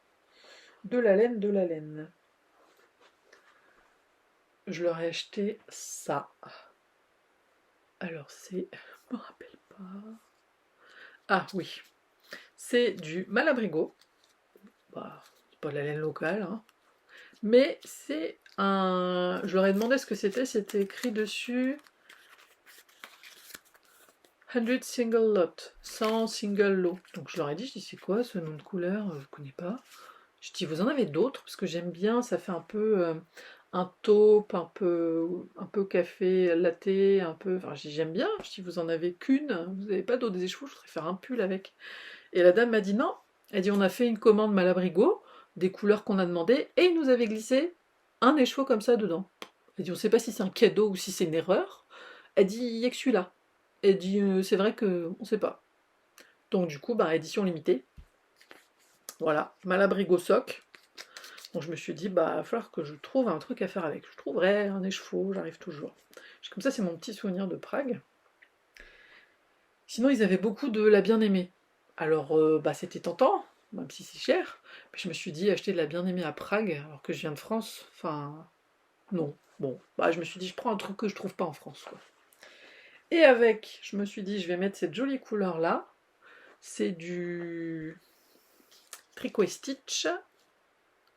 De la laine, de la laine. Je leur ai acheté ça. Alors c'est... Je me rappelle pas... Ah oui, c'est du Malabrigo. Bah, c'est pas de la laine locale, hein. Mais c'est un... Je leur ai demandé ce que c'était écrit dessus 100 single lot, 100 single lot. Donc je leur ai dit, je dis c'est quoi ce nom de couleur? Je connais pas. Je dis vous en avez d'autres parce que j'aime bien, ça fait un peu un taupe, un peu café latte, un peu. Enfin je dis j'aime bien. Je dis vous en avez qu'une, vous n'avez pas d'autres échevaux, je voudrais faire un pull avec. Et la dame m'a dit non. Elle dit on a fait une commande Malabrigo, des couleurs qu'on a demandées, et il nous avait glissé un écheveau comme ça dedans. Elle dit on sait pas si c'est un cadeau ou si c'est une erreur. Elle dit il y a que celui-là. Elle dit c'est vrai que on sait pas. Donc du coup bah édition limitée. Voilà, Malabrigo soc. Donc je me suis dit bah il va falloir que je trouve un truc à faire avec. Je trouverai un écheveau, j'arrive toujours. Comme ça c'est mon petit souvenir de Prague. Sinon ils avaient beaucoup de la bien-aimée. Alors bah c'était tentant, même si c'est cher. Mais je me suis dit acheter de la bien-aimée à Prague alors que je viens de France, enfin non. Bon, bah je me suis dit je prends un truc que je trouve pas en France quoi. Et avec, je me suis dit je vais mettre cette jolie couleur là. C'est du Tricot et Stitch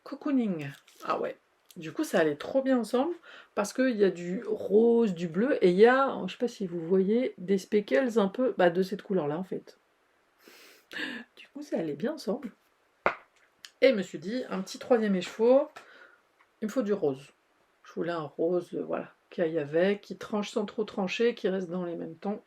Cocooning. Ah ouais. Du coup, ça allait trop bien ensemble parce qu'il y a du rose, du bleu et il y a, je sais pas si vous voyez, des speckles un peu bah, de cette couleur-là en fait. Du coup, ça allait bien ensemble. Et je me suis dit, un petit troisième écheveau, il me faut du rose. Je voulais un rose, voilà, qui aille avec, qui tranche sans trop trancher, qui reste dans les mêmes tons.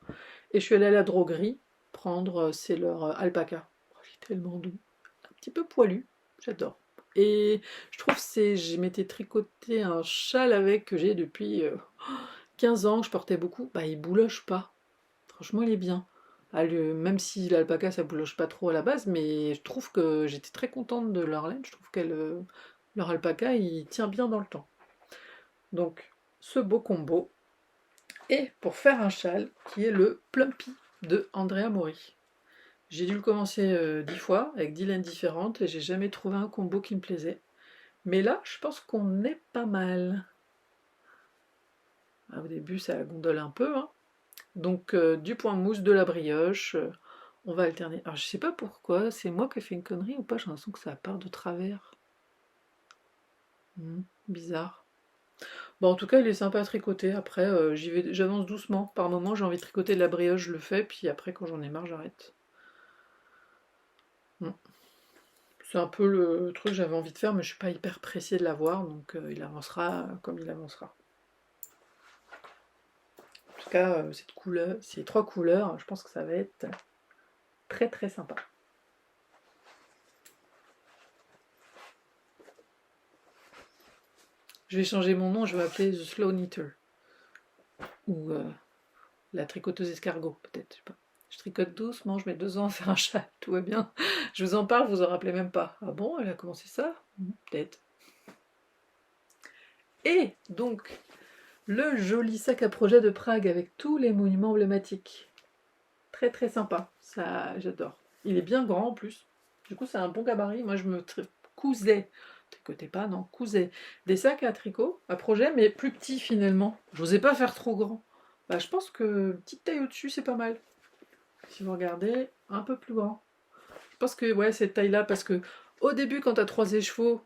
Et je suis allée à la droguerie prendre, c'est leur alpaca. Oh, il est tellement doux. Un petit peu poilu, j'adore. Et je trouve que je m'étais tricoté un châle avec que j'ai depuis 15 ans, que je portais beaucoup. Bah, il bouloche pas. Franchement, il est bien. Ah, même si l'alpaca ça bouloche pas trop à la base, mais je trouve que j'étais très contente de leur laine. Je trouve que leur alpaca il tient bien dans le temps. Donc, ce beau combo. Et pour faire un châle qui est le Plumpy de Andrea Mori. J'ai dû le commencer 10 fois avec 10 laines différentes et j'ai jamais trouvé un combo qui me plaisait. Mais là, je pense qu'on est pas mal. Ah, au début, ça gondole un peu. Hein. Donc, du point mousse, de la brioche. On va alterner. Alors, je sais pas pourquoi. C'est moi qui ai fait une connerie ou pas. J'ai l'impression que ça part de travers. Bizarre. Bon, en tout cas, il est sympa à tricoter. Après, j'avance doucement. Par moment, j'ai envie de tricoter de la brioche, je le fais. Puis après, quand j'en ai marre, j'arrête. C'est un peu le truc que j'avais envie de faire, mais je suis pas hyper pressée de l'avoir, donc il avancera comme il avancera. En tout cas, cette couleur, ces trois couleurs, je pense que ça va être très très sympa. Je vais changer mon nom, je vais m'appeler The Slow Knitter. Ou la tricoteuse escargot, peut-être, je sais pas. Je tricote doucement, je mets 2 ans à faire un chat, tout va bien. Je vous en parle, vous en rappelez même pas. Ah bon, elle a commencé ça? Peut-être. Et donc, le joli sac à projet de Prague avec tous les monuments emblématiques. Très très sympa, ça j'adore. Il est bien grand en plus. Du coup, c'est un bon gabarit. Moi, je me cousais, tricotais pas, non, cousais des sacs à tricot, à projet, mais plus petits finalement. J'osais pas faire trop grand. Bah, je pense que petite taille au-dessus, c'est pas mal. Si vous regardez, un peu plus grand. Je pense que ouais, cette taille-là, parce que au début, quand tu as 3 écheveaux,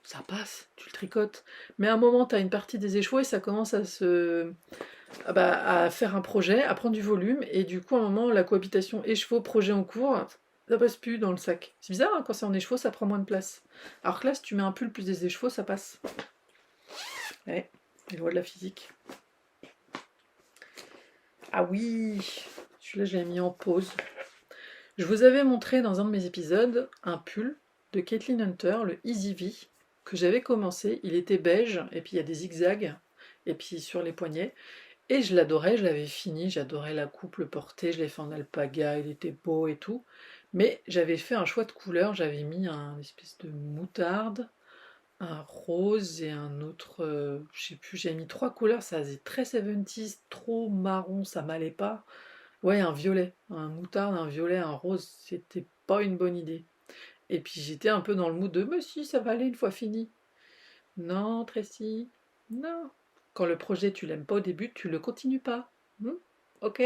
ça passe, tu le tricotes. Mais à un moment, tu as une partie des écheveaux et ça commence à faire un projet, à prendre du volume, et du coup, à un moment, la cohabitation écheveau-projet en cours, ça passe plus dans le sac. C'est bizarre, hein, quand c'est en écheveau, ça prend moins de place. Alors que là, si tu mets un pull plus des écheveaux, ça passe. Ouais, les lois de la physique. Ah oui, celui-là, je l'ai mis en pause. Je vous avais montré dans un de mes épisodes un pull de Caitlin Hunter, le Easy V, que j'avais commencé. Il était beige, et puis il y a des zigzags, et puis sur les poignets. Et je l'adorais, je l'avais fini, j'adorais la coupe, le porter, je l'ai fait en alpaga, il était beau et tout. Mais j'avais fait un choix de couleur, j'avais mis un espèce de moutarde, un rose et un autre, je sais plus, j'ai mis 3 couleurs, ça faisait très 70s, trop marron, ça m'allait pas. Ouais, un violet, un moutarde, un violet, un rose, c'était pas une bonne idée. Et puis j'étais un peu dans le mood de mais si, ça va aller une fois fini. Non, Tracy, non. Quand le projet tu l'aimes pas au début, tu le continues pas. Ok.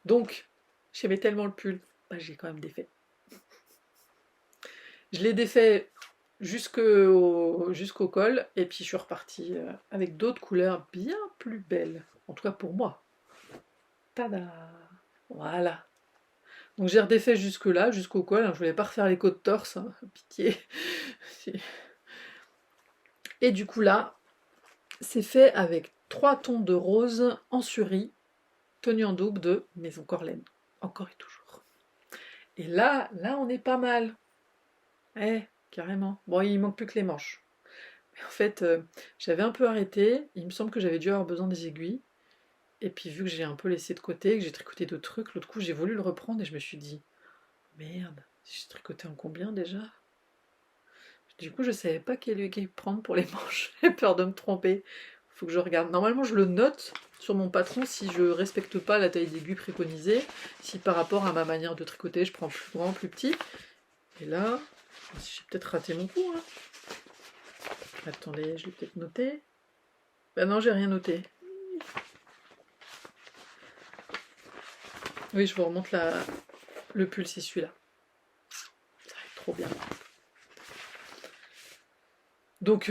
Donc, j'aimais tellement le pull, bah, j'ai quand même défait. Je l'ai défait jusqu'au col, et puis je suis repartie avec d'autres couleurs bien plus belles. En tout cas pour moi. Tada! Voilà. Donc j'ai redéfait jusque là, jusqu'au col. Je voulais pas refaire les côtes torse, hein, pitié. Et du coup là, c'est fait avec 3 tons de rose en suri, tenue en double de Maison Corlaine. Encore et toujours. Et là on est pas mal. Carrément. Bon, il manque plus que les manches. Mais en fait, j'avais un peu arrêté. Il me semble que j'avais dû avoir besoin des aiguilles. Et puis vu que j'ai un peu laissé de côté, que j'ai tricoté d'autres trucs, l'autre coup j'ai voulu le reprendre et je me suis dit, merde, j'ai tricoté en combien déjà? Du coup, je savais pas quelle aiguille prendre pour les manches. J'ai peur de me tromper. Faut que je regarde. Normalement, je le note sur mon patron si je respecte pas la taille d'aiguille préconisée. Si par rapport à ma manière de tricoter, je prends plus grand, plus petit. Et là, j'ai peut-être raté mon coup. Hein. Attendez, je l'ai peut-être noté. Ben non, j'ai rien noté. Oui, je vous remonte le pull, c'est celui-là. Ça va être trop bien. Donc,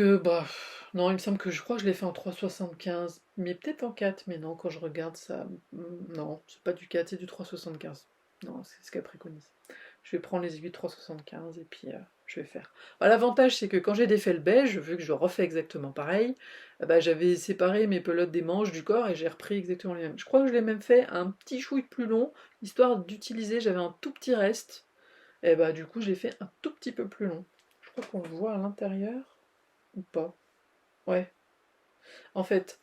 non, il me semble que je crois que je l'ai fait en 3,75, mais peut-être en 4, mais non, quand je regarde ça, non, c'est pas du 4, c'est du 3,75. Non, c'est ce qu'elle préconise. Je vais prendre les aiguilles de 3,75 et puis je vais faire. L'avantage, c'est que quand j'ai défait le beige, vu que je refais exactement pareil, j'avais séparé mes pelotes des manches du corps et j'ai repris exactement les mêmes. Je crois que je l'ai même fait un petit chouille plus long, histoire d'utiliser, j'avais un tout petit reste, et du coup, je l'ai fait un tout petit peu plus long. Je crois qu'on le voit à l'intérieur. Ou pas. Ouais. En fait,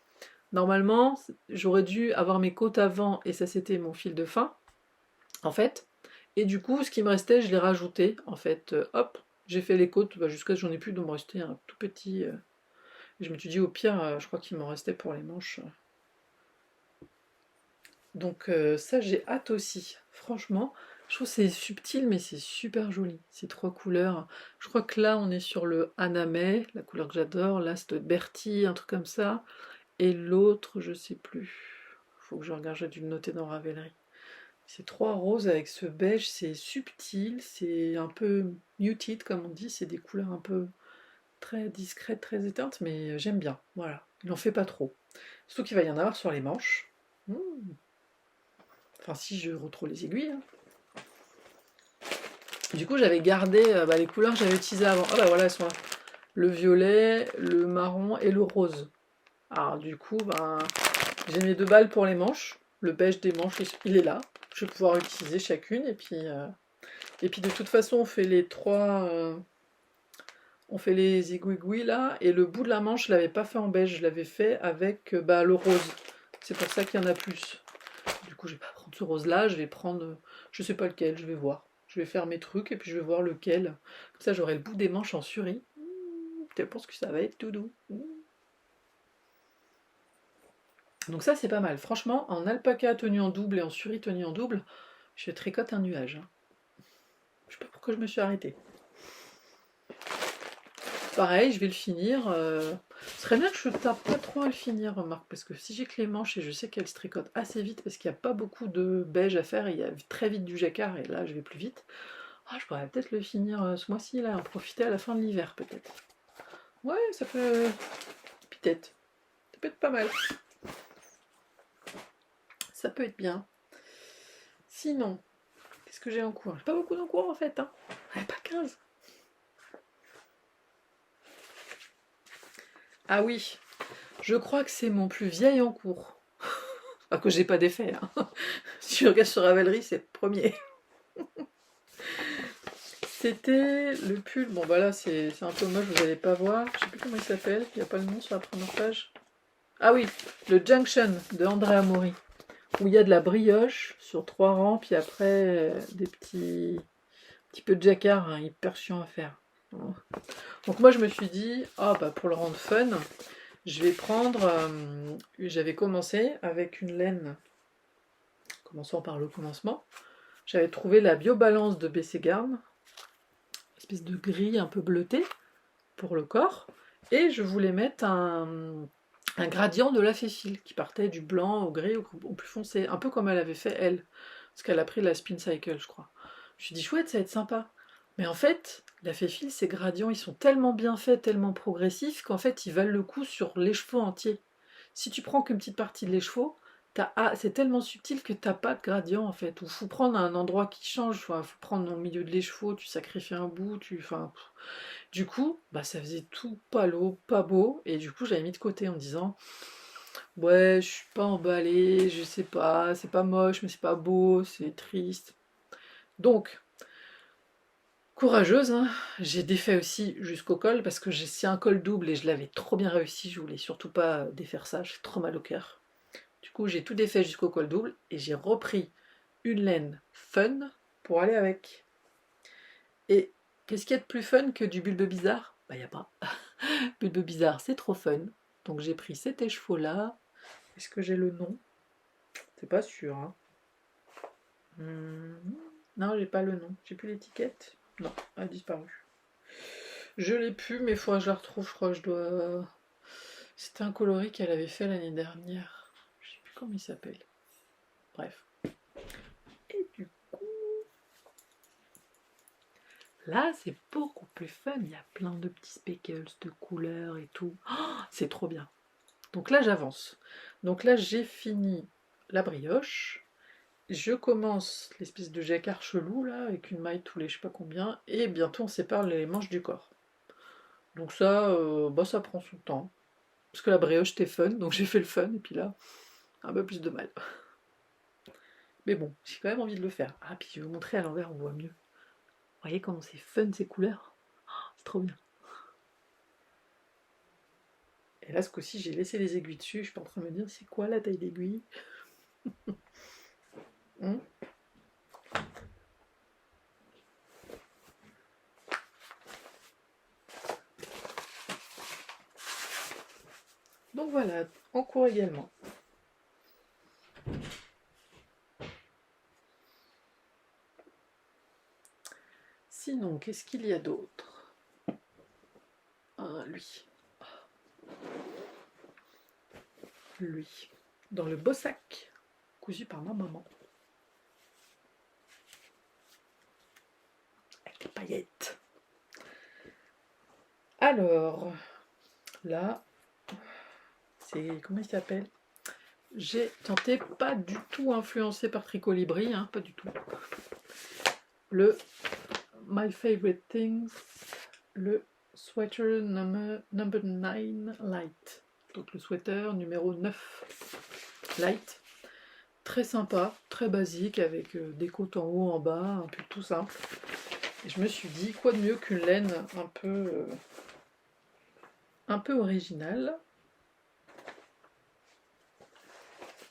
normalement, j'aurais dû avoir mes côtes avant et ça c'était mon fil de fin, en fait. Et du coup, ce qui me restait, je l'ai rajouté. En fait, hop, j'ai fait les côtes jusqu'à ce que j'en ai plus, donc il me restait un tout petit. Je me suis dit au pire, je crois qu'il m'en restait pour les manches. Donc ça, j'ai hâte aussi. Franchement, je trouve que c'est subtil, mais c'est super joli. Ces 3 couleurs. Je crois que là, on est sur le Haname, la couleur que j'adore. Là, c'est Bertie, un truc comme ça. Et l'autre, je sais plus. Faut que je regarde, j'ai dû le noter dans Ravelry. Ces 3 roses avec ce beige, c'est subtil, c'est un peu muted comme on dit, c'est des couleurs un peu très discrètes, très éteintes, mais j'aime bien. Voilà, il n'en fait pas trop. Surtout qu'il va y en avoir sur les manches. Enfin, si je retrouve les aiguilles. Hein. Du coup, j'avais gardé les couleurs que j'avais utilisées avant. Ah voilà, elles sont là. Le violet, le marron et le rose. Alors du coup, j'ai mes 2 balles pour les manches. Le beige des manches, il est là. Je vais pouvoir utiliser chacune. Et puis de toute façon, on fait les 3... on fait les aiguilles là. Et le bout de la manche, je ne l'avais pas fait en beige. Je l'avais fait avec le rose. C'est pour ça qu'il y en a plus. Du coup, je vais pas prendre ce rose-là, je vais prendre, je sais pas lequel, je vais voir. Je vais faire mes trucs et puis je vais voir lequel. Comme ça, j'aurai le bout des manches en surie. Je pense que ça va être tout doux. Donc ça, c'est pas mal. Franchement, en alpaca tenu en double et en surie tenu en double, je tricote un nuage. Je sais pas pourquoi je me suis arrêtée. Pareil, je vais le finir. Ce serait bien que je tape pas trop à le finir, remarque, parce que si j'ai que les manches et je sais qu'elles se tricotent assez vite, parce qu'il n'y a pas beaucoup de beige à faire, et il y a très vite du jacquard, et là je vais plus vite. Ah, je pourrais peut-être le finir ce mois-ci, là, en profiter à la fin de l'hiver, peut-être. Ouais, ça peut. Peut-être. Ça peut être pas mal. Ça peut être bien. Sinon, qu'est-ce que j'ai en cours? J'ai pas beaucoup d'en cours en fait, hein. Pas 15. Ah oui, je crois que c'est mon plus vieil en cours. Ah, que j'ai pas d'effet. Hein. Si je regarde sur Ravelry, c'est le premier. C'était le pull. Bon, bah là, c'est un peu moche, vous n'allez pas voir. Je sais plus comment il s'appelle. Il n'y a pas le nom sur la première page. Ah oui, le Junction de Andrea Mori. Où il y a de la brioche sur 3 rangs, puis après des petits peu de jacquard, hein, hyper chiant à faire. Donc moi, je me suis dit, ah bah pour le rendre fun, je vais prendre. J'avais commencé avec une laine. Commençons par le commencement. J'avais trouvé la Biobalance de BC Garn, espèce de gris un peu bleuté pour le corps, et je voulais mettre un gradient de la Féfil qui partait du blanc au gris au plus foncé, un peu comme elle avait fait elle, parce qu'elle a pris la Spin Cycle, je crois. Je me suis dit chouette, ça va être sympa. Mais en fait, la Féfil, ces gradients, ils sont tellement bien faits, tellement progressifs qu'en fait, ils valent le coup sur l'écheveau entier. Si tu prends qu'une petite partie de l'écheveau, c'est tellement subtil que t'as pas de gradient en fait. Il faut prendre un endroit qui change, il faut prendre au milieu de l'écheveau, tu sacrifies un bout, du coup, bah ça faisait tout palo, pas beau, et du coup j'avais mis de côté en me disant ouais, je suis pas emballée, je sais pas, c'est pas moche, mais c'est pas beau, c'est triste. Donc, courageuse, hein, j'ai défait aussi jusqu'au col, parce que c'est un col double et je l'avais trop bien réussi, je voulais surtout pas défaire ça, j'ai trop mal au cœur. Du coup, j'ai tout défait jusqu'au col double et j'ai repris une laine fun pour aller avec. Et qu'est-ce qu'il y a de plus fun que du bulbe bizarre? Bah, y a pas. Bulbe bizarre, c'est trop fun. Donc j'ai pris cet écheveau-là. Est-ce que j'ai le nom? C'est pas sûr. Hein. Non, j'ai pas le nom. J'ai plus l'étiquette. Non, elle a disparu. Je l'ai plus, mais il faudra que je la retrouve. Je crois que je dois. C'était un coloris qu'elle avait fait l'année dernière. Je sais plus comment il s'appelle. Bref. Et du coup, là, c'est beaucoup plus fun. Il y a plein de petits speckles de couleurs et tout. Oh, c'est trop bien. Donc là, j'avance. Donc là, j'ai fini la brioche. Je commence l'espèce de jacquard chelou, là, avec une maille tous les je sais pas combien. Et bientôt, on sépare les manches du corps. Donc ça, bah, ça prend son temps. Parce que la brioche, c'était fun, donc j'ai fait le fun. Et puis là, un peu plus de mal. Mais bon, j'ai quand même envie de le faire. Ah, puis je vais vous montrer à l'envers, on voit mieux. Vous voyez comment c'est fun, ces couleurs? Oh, c'est trop bien. Et là, ce coup-ci, j'ai laissé les aiguilles dessus. Je suis pas en train de me dire, c'est quoi la taille d'aiguille? Donc voilà, en cours également. Sinon, qu'est-ce qu'il y a d'autre? Ah, lui. Lui. Dans le beau sac, cousu par ma maman. Avec des paillettes. Alors, là, c'est... Comment il s'appelle? J'ai tenté, pas du tout influencé par Tricolibri, hein, pas du tout. Le My Favorite Things, le Sweater number 9 Light. Donc le sweater numéro 9 Light. Très sympa, très basique, avec des côtes en haut, en bas, un peu tout simple. Et je me suis dit, quoi de mieux qu'une laine un peu originale.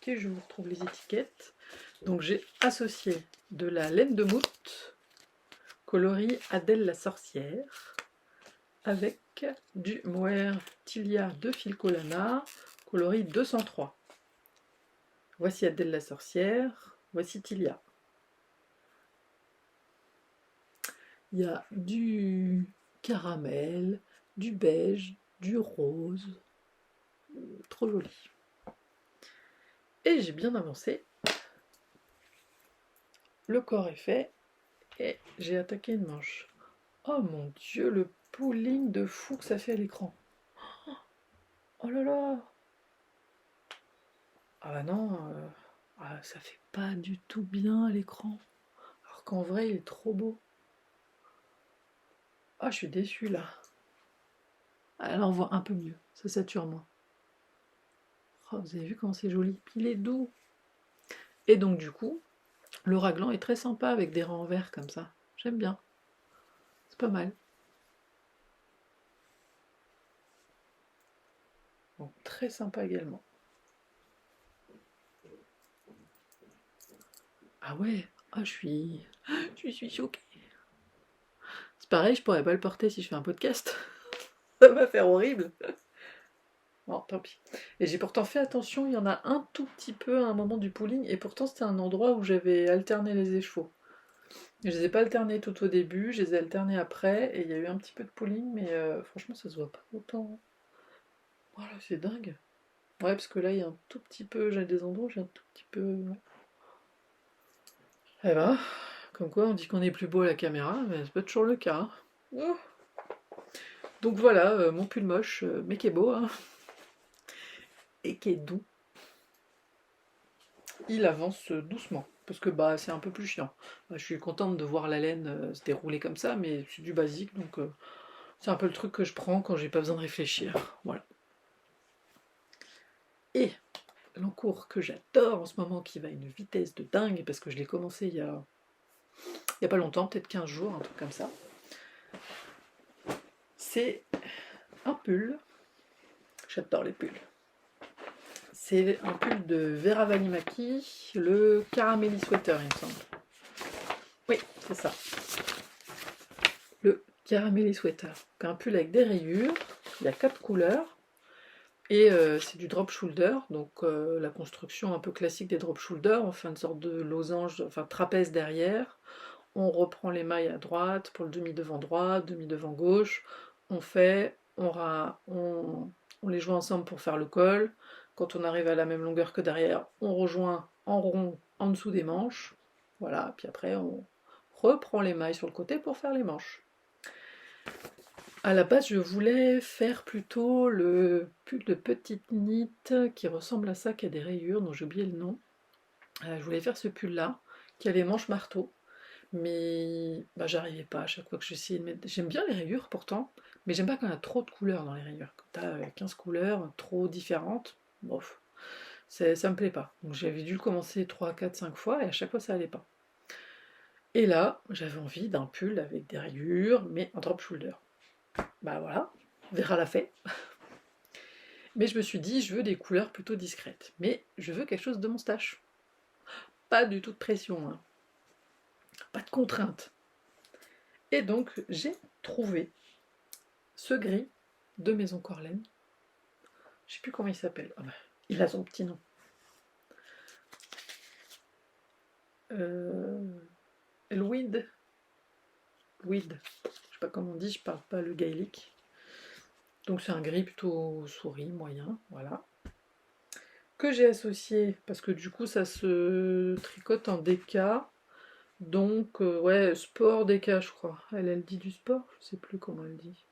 Si je vous retrouve les étiquettes. Donc j'ai associé de la laine de moute, coloris Adèle la sorcière, avec du mohair Tilia de Filcolana, coloris 203. Voici Adèle la sorcière, voici Tilia. Il y a du caramel, du beige, du rose, trop joli. Et j'ai bien avancé. Le corps est fait et j'ai attaqué une manche. Oh mon dieu, le pooling de fou que ça fait à l'écran. Oh là là. Ah bah non, ça fait pas du tout bien à l'écran. Alors qu'en vrai, il est trop beau. Ah, je suis déçue là. Ah, là, on voit un peu mieux. Ça sature moins. Oh, vous avez vu comment c'est joli. Puis il est doux. Et donc du coup, le raglan est très sympa avec des rangs en vert comme ça. J'aime bien. C'est pas mal. Donc très sympa également. Ah ouais, ah je suis choquée. C'est pareil, je pourrais pas le porter si je fais un podcast. Ça va faire horrible. Bon, tant pis. Et j'ai pourtant fait attention, il y en a un tout petit peu à un moment du pooling, et pourtant c'était un endroit où j'avais alterné les écheveaux. Je les ai pas alternés tout au début, je les ai alternés après, et il y a eu un petit peu de pooling, mais franchement ça se voit pas autant. Voilà, c'est dingue. Ouais, parce que là il y a un tout petit peu, j'ai des endroits où j'ai un tout petit peu. Ouais. Eh ben, comme quoi on dit qu'on est plus beau à la caméra, mais c'est pas toujours le cas. Hein. Oh. Donc voilà, mon pull moche, mais qui est beau, hein, et qui est doux. Il avance doucement, parce que bah c'est un peu plus chiant. Bah, je suis contente de voir la laine se dérouler comme ça, mais c'est du basique, donc c'est un peu le truc que je prends quand j'ai pas besoin de réfléchir. Voilà. Et l'encours que j'adore en ce moment, qui va à une vitesse de dingue, parce que je l'ai commencé il y a pas longtemps, peut-être 15 jours, un truc comme ça. C'est un pull. J'adore les pulls. C'est un pull de Vera Valimaki, le Caramelli Sweater, il me semble. Oui, c'est ça. Le Caramelli Sweater. Donc un pull avec des rayures, il y a 4 couleurs, et c'est du drop shoulder, donc la construction un peu classique des drop shoulder, on fait une sorte de losange, enfin trapèze derrière, on reprend les mailles à droite pour le demi-devant droit, demi-devant gauche, on les joint ensemble pour faire le col. Quand on arrive à la même longueur que derrière, on rejoint en rond en dessous des manches. Voilà, puis après on reprend les mailles sur le côté pour faire les manches. À la base, je voulais faire plutôt le pull de petite knit qui ressemble à ça, qui a des rayures, dont j'ai oublié le nom. Je voulais faire ce pull-là, qui a les manches marteau. Mais bah, j'arrivais pas à chaque fois que j'essayais de mettre. J'aime bien les rayures pourtant, mais j'aime pas quand il y a trop de couleurs dans les rayures. Quand t'as 15 couleurs trop différentes, bof, ça me plaît pas. Donc j'avais dû le commencer 3, 4, 5 fois et à chaque fois ça allait pas. Et là, j'avais envie d'un pull avec des rayures, mais en drop shoulder. Bah voilà, Vera l'a fait. Mais je me suis dit, je veux des couleurs plutôt discrètes. Mais je veux quelque chose de mon stache. Pas du tout de pression, hein. Pas de contrainte. Et donc j'ai trouvé ce gris de Maison Corlaine. Je sais plus comment il s'appelle. Ah bah, il a son petit nom. Elwid. Weed. Je sais pas comment on dit, je parle pas le gaélique. Donc c'est un gris plutôt souris, moyen, voilà. Que j'ai associé, parce que du coup ça se tricote en déca. Donc ouais, sport déca je crois. Elle dit du sport, je sais plus comment elle dit.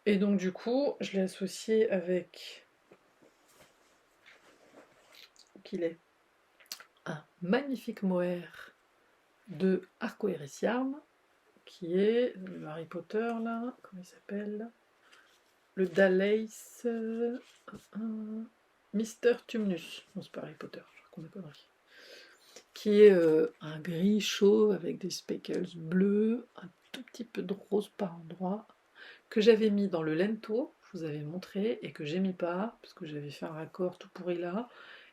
Et donc du coup, je l'ai associé avec qu'il est un magnifique mohair de Arcoiris Yarn, qui est le Harry Potter là, comment il s'appelle? Le Dalace Mister Tumnus. Non, c'est pas Harry Potter, je raconte des conneries. Qui est un gris chauve avec des speckles bleus, un tout petit peu de rose par endroit, que j'avais mis dans le Lento. je vous avais montré et que j'ai mis pas, parce que j'avais fait un raccord tout pourri là,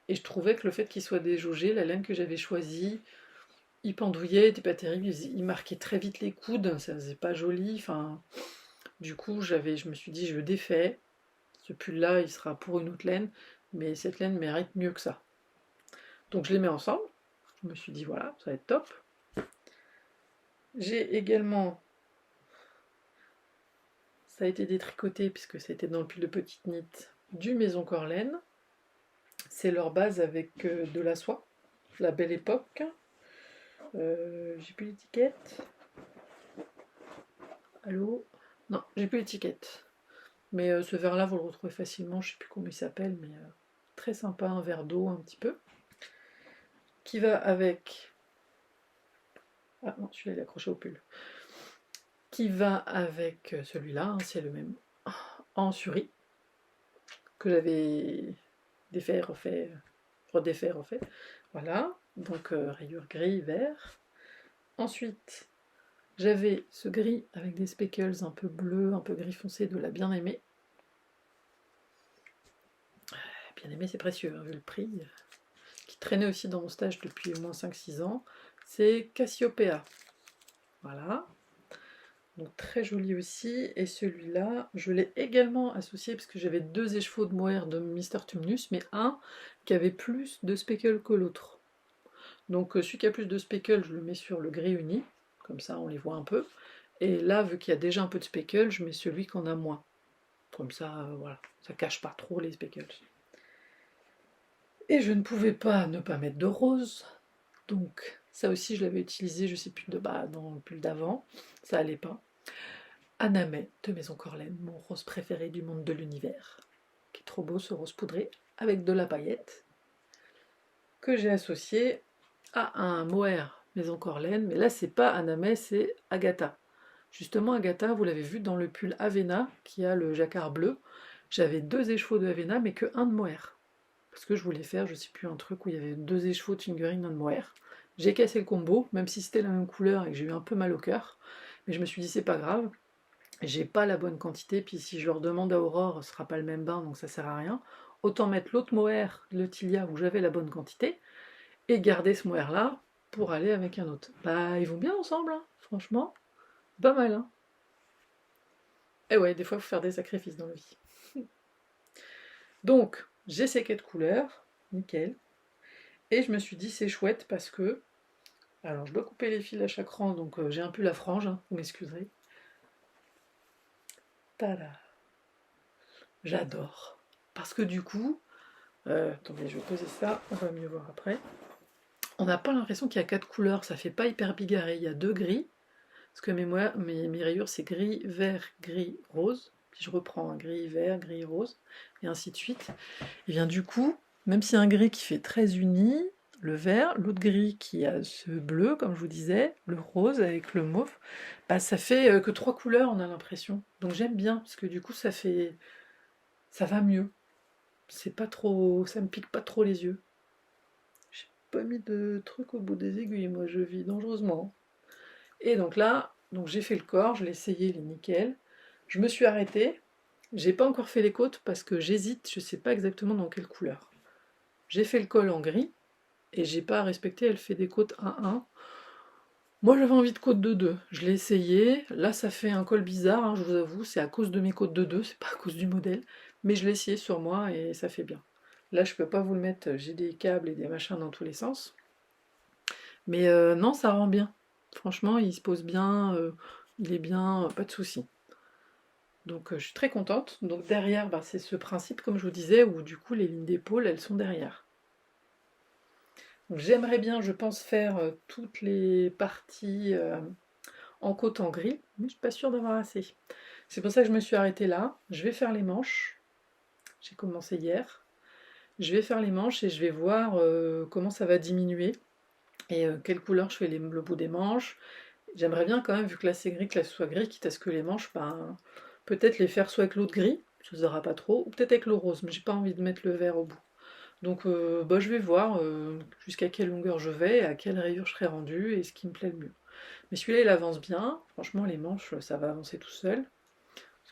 et je trouvais que le fait qu'il soit déjaugé, la laine que j'avais choisie, il pendouillait, il était pas terrible, il marquait très vite les coudes, ça faisait pas joli, enfin... Du coup, je me suis dit, je le défais, ce pull-là, il sera pour une autre laine, mais cette laine mérite mieux que ça. Donc je les mets ensemble, je me suis dit, voilà, ça va être top. J'ai également... Ça a été détricoté puisque c'était dans le pull de petite nit du Maison Corlaine. C'est leur base avec de la soie, la Belle Époque. J'ai plus l'étiquette. Allô? Non, j'ai plus l'étiquette. Mais ce verre là vous le retrouvez facilement, je sais plus comment il s'appelle, mais très sympa, un verre d'eau un petit peu. Qui va avec... Ah non, celui-là il est accroché au pull. Qui va avec celui-là, hein, c'est le même, en suri, que j'avais défait, refait, redéfait, refait. Voilà, donc rayure gris, vert. Ensuite, j'avais ce gris avec des speckles un peu bleus, un peu gris foncé de la Bien-Aimée. Bien-Aimée, c'est précieux, hein, vu le prix, qui traînait aussi dans mon stage depuis au moins 5-6 ans. C'est Cassiopeia. Voilà. Donc très joli aussi. Et celui-là, je l'ai également associé parce que j'avais 2 écheveaux de mohair de Mister Tumnus, mais un qui avait plus de speckles que l'autre. Donc celui qui a plus de speckles, je le mets sur le gris uni, comme ça on les voit un peu. Et là, vu qu'il y a déjà un peu de speckles, je mets celui qu'on a moins. Comme ça, voilà, ça cache pas trop les speckles. Et je ne pouvais pas ne pas mettre de rose. Donc ça aussi, je l'avais utilisé, je sais plus, dans le pull d'avant. Ça allait pas. Anamé de Maison Corlaine, mon rose préféré du monde de l'univers. Qui est trop beau, ce rose poudré, avec de la paillette. Que j'ai associé à un mohair Maison Corlaine. Mais là, c'est pas Anamé, c'est Agatha. Justement, Agatha, vous l'avez vu dans le pull Avena, qui a le jacquard bleu. J'avais 2 écheveaux de Avena, mais que un de mohair. Parce que je voulais faire, je sais plus, un truc où il y avait 2 écheveaux de fingering, un de mohair. J'ai cassé le combo, même si c'était la même couleur et que j'ai eu un peu mal au cœur. Mais je me suis dit, c'est pas grave, j'ai pas la bonne quantité, puis si je leur demande à Aurore, ce sera pas le même bain, donc ça sert à rien. Autant mettre l'autre mohair, le Tilia, où j'avais la bonne quantité, et garder ce mohair-là pour aller avec un autre. Bah, ils vont bien ensemble, hein, franchement. Pas mal, hein. Et ouais, des fois, il faut faire des sacrifices dans la vie. Donc, j'ai ces 4 couleurs, nickel. Et je me suis dit, c'est chouette parce que... Alors, je dois couper les fils à chaque rang, donc j'ai un peu la frange, hein, vous m'excuserez. Tada! J'adore. Parce que du coup... attendez, je vais poser ça, on va mieux voir après. On n'a pas l'impression qu'il y a 4 couleurs, ça fait pas hyper bigarré. Il y a 2 gris, parce que mes rayures c'est gris, vert, gris, rose. Puis je reprends un gris, vert, gris, rose, et ainsi de suite. Et bien du coup, même si un gris qui fait très uni, le vert, l'autre gris qui a ce bleu, comme je vous disais, le rose avec le mauve, bah ça fait que 3 couleurs, on a l'impression. Donc j'aime bien, parce que du coup ça va mieux. C'est pas trop, ça me pique pas trop les yeux. J'ai pas mis de truc au bout des aiguilles, moi je vis dangereusement. Et donc là, j'ai fait le corps, je l'ai essayé, il est nickel. Je me suis arrêtée. J'ai pas encore fait les côtes parce que j'hésite, je sais pas exactement dans quelle couleur. J'ai fait le col en gris et j'ai pas respecté, elle fait des côtes 1-1. Moi j'avais envie de côte de 2. Je l'ai essayé. Là ça fait un col bizarre, hein, je vous avoue, c'est à cause de mes côtes de 2, c'est pas à cause du modèle. Mais je l'ai essayé sur moi et ça fait bien. Là je peux pas vous le mettre, j'ai des câbles et des machins dans tous les sens. Mais non, ça rend bien. Franchement, il se pose bien, il est bien, pas de souci. Donc je suis très contente. Donc derrière, bah, c'est ce principe, comme je vous disais, où du coup les lignes d'épaule, elles sont derrière. Donc j'aimerais bien, je pense, faire toutes les parties en côte en gris, mais je suis pas sûre d'avoir assez. C'est pour ça que je me suis arrêtée là. Je vais faire les manches. J'ai commencé hier. Je vais faire les manches et je vais voir comment ça va diminuer et quelle couleur je fais le bout des manches. J'aimerais bien quand même, vu que là c'est gris, que là ce soit gris, quitte à ce que les manches, ben, peut-être les faire soit avec l'autre gris, ça se verra pas trop, ou peut-être avec le rose, mais j'ai pas envie de mettre le vert au bout. Donc bah, je vais voir jusqu'à quelle longueur je vais, à quelle rayure je serai rendue, et ce qui me plaît le mieux. Mais celui-là il avance bien, franchement les manches ça va avancer tout seul.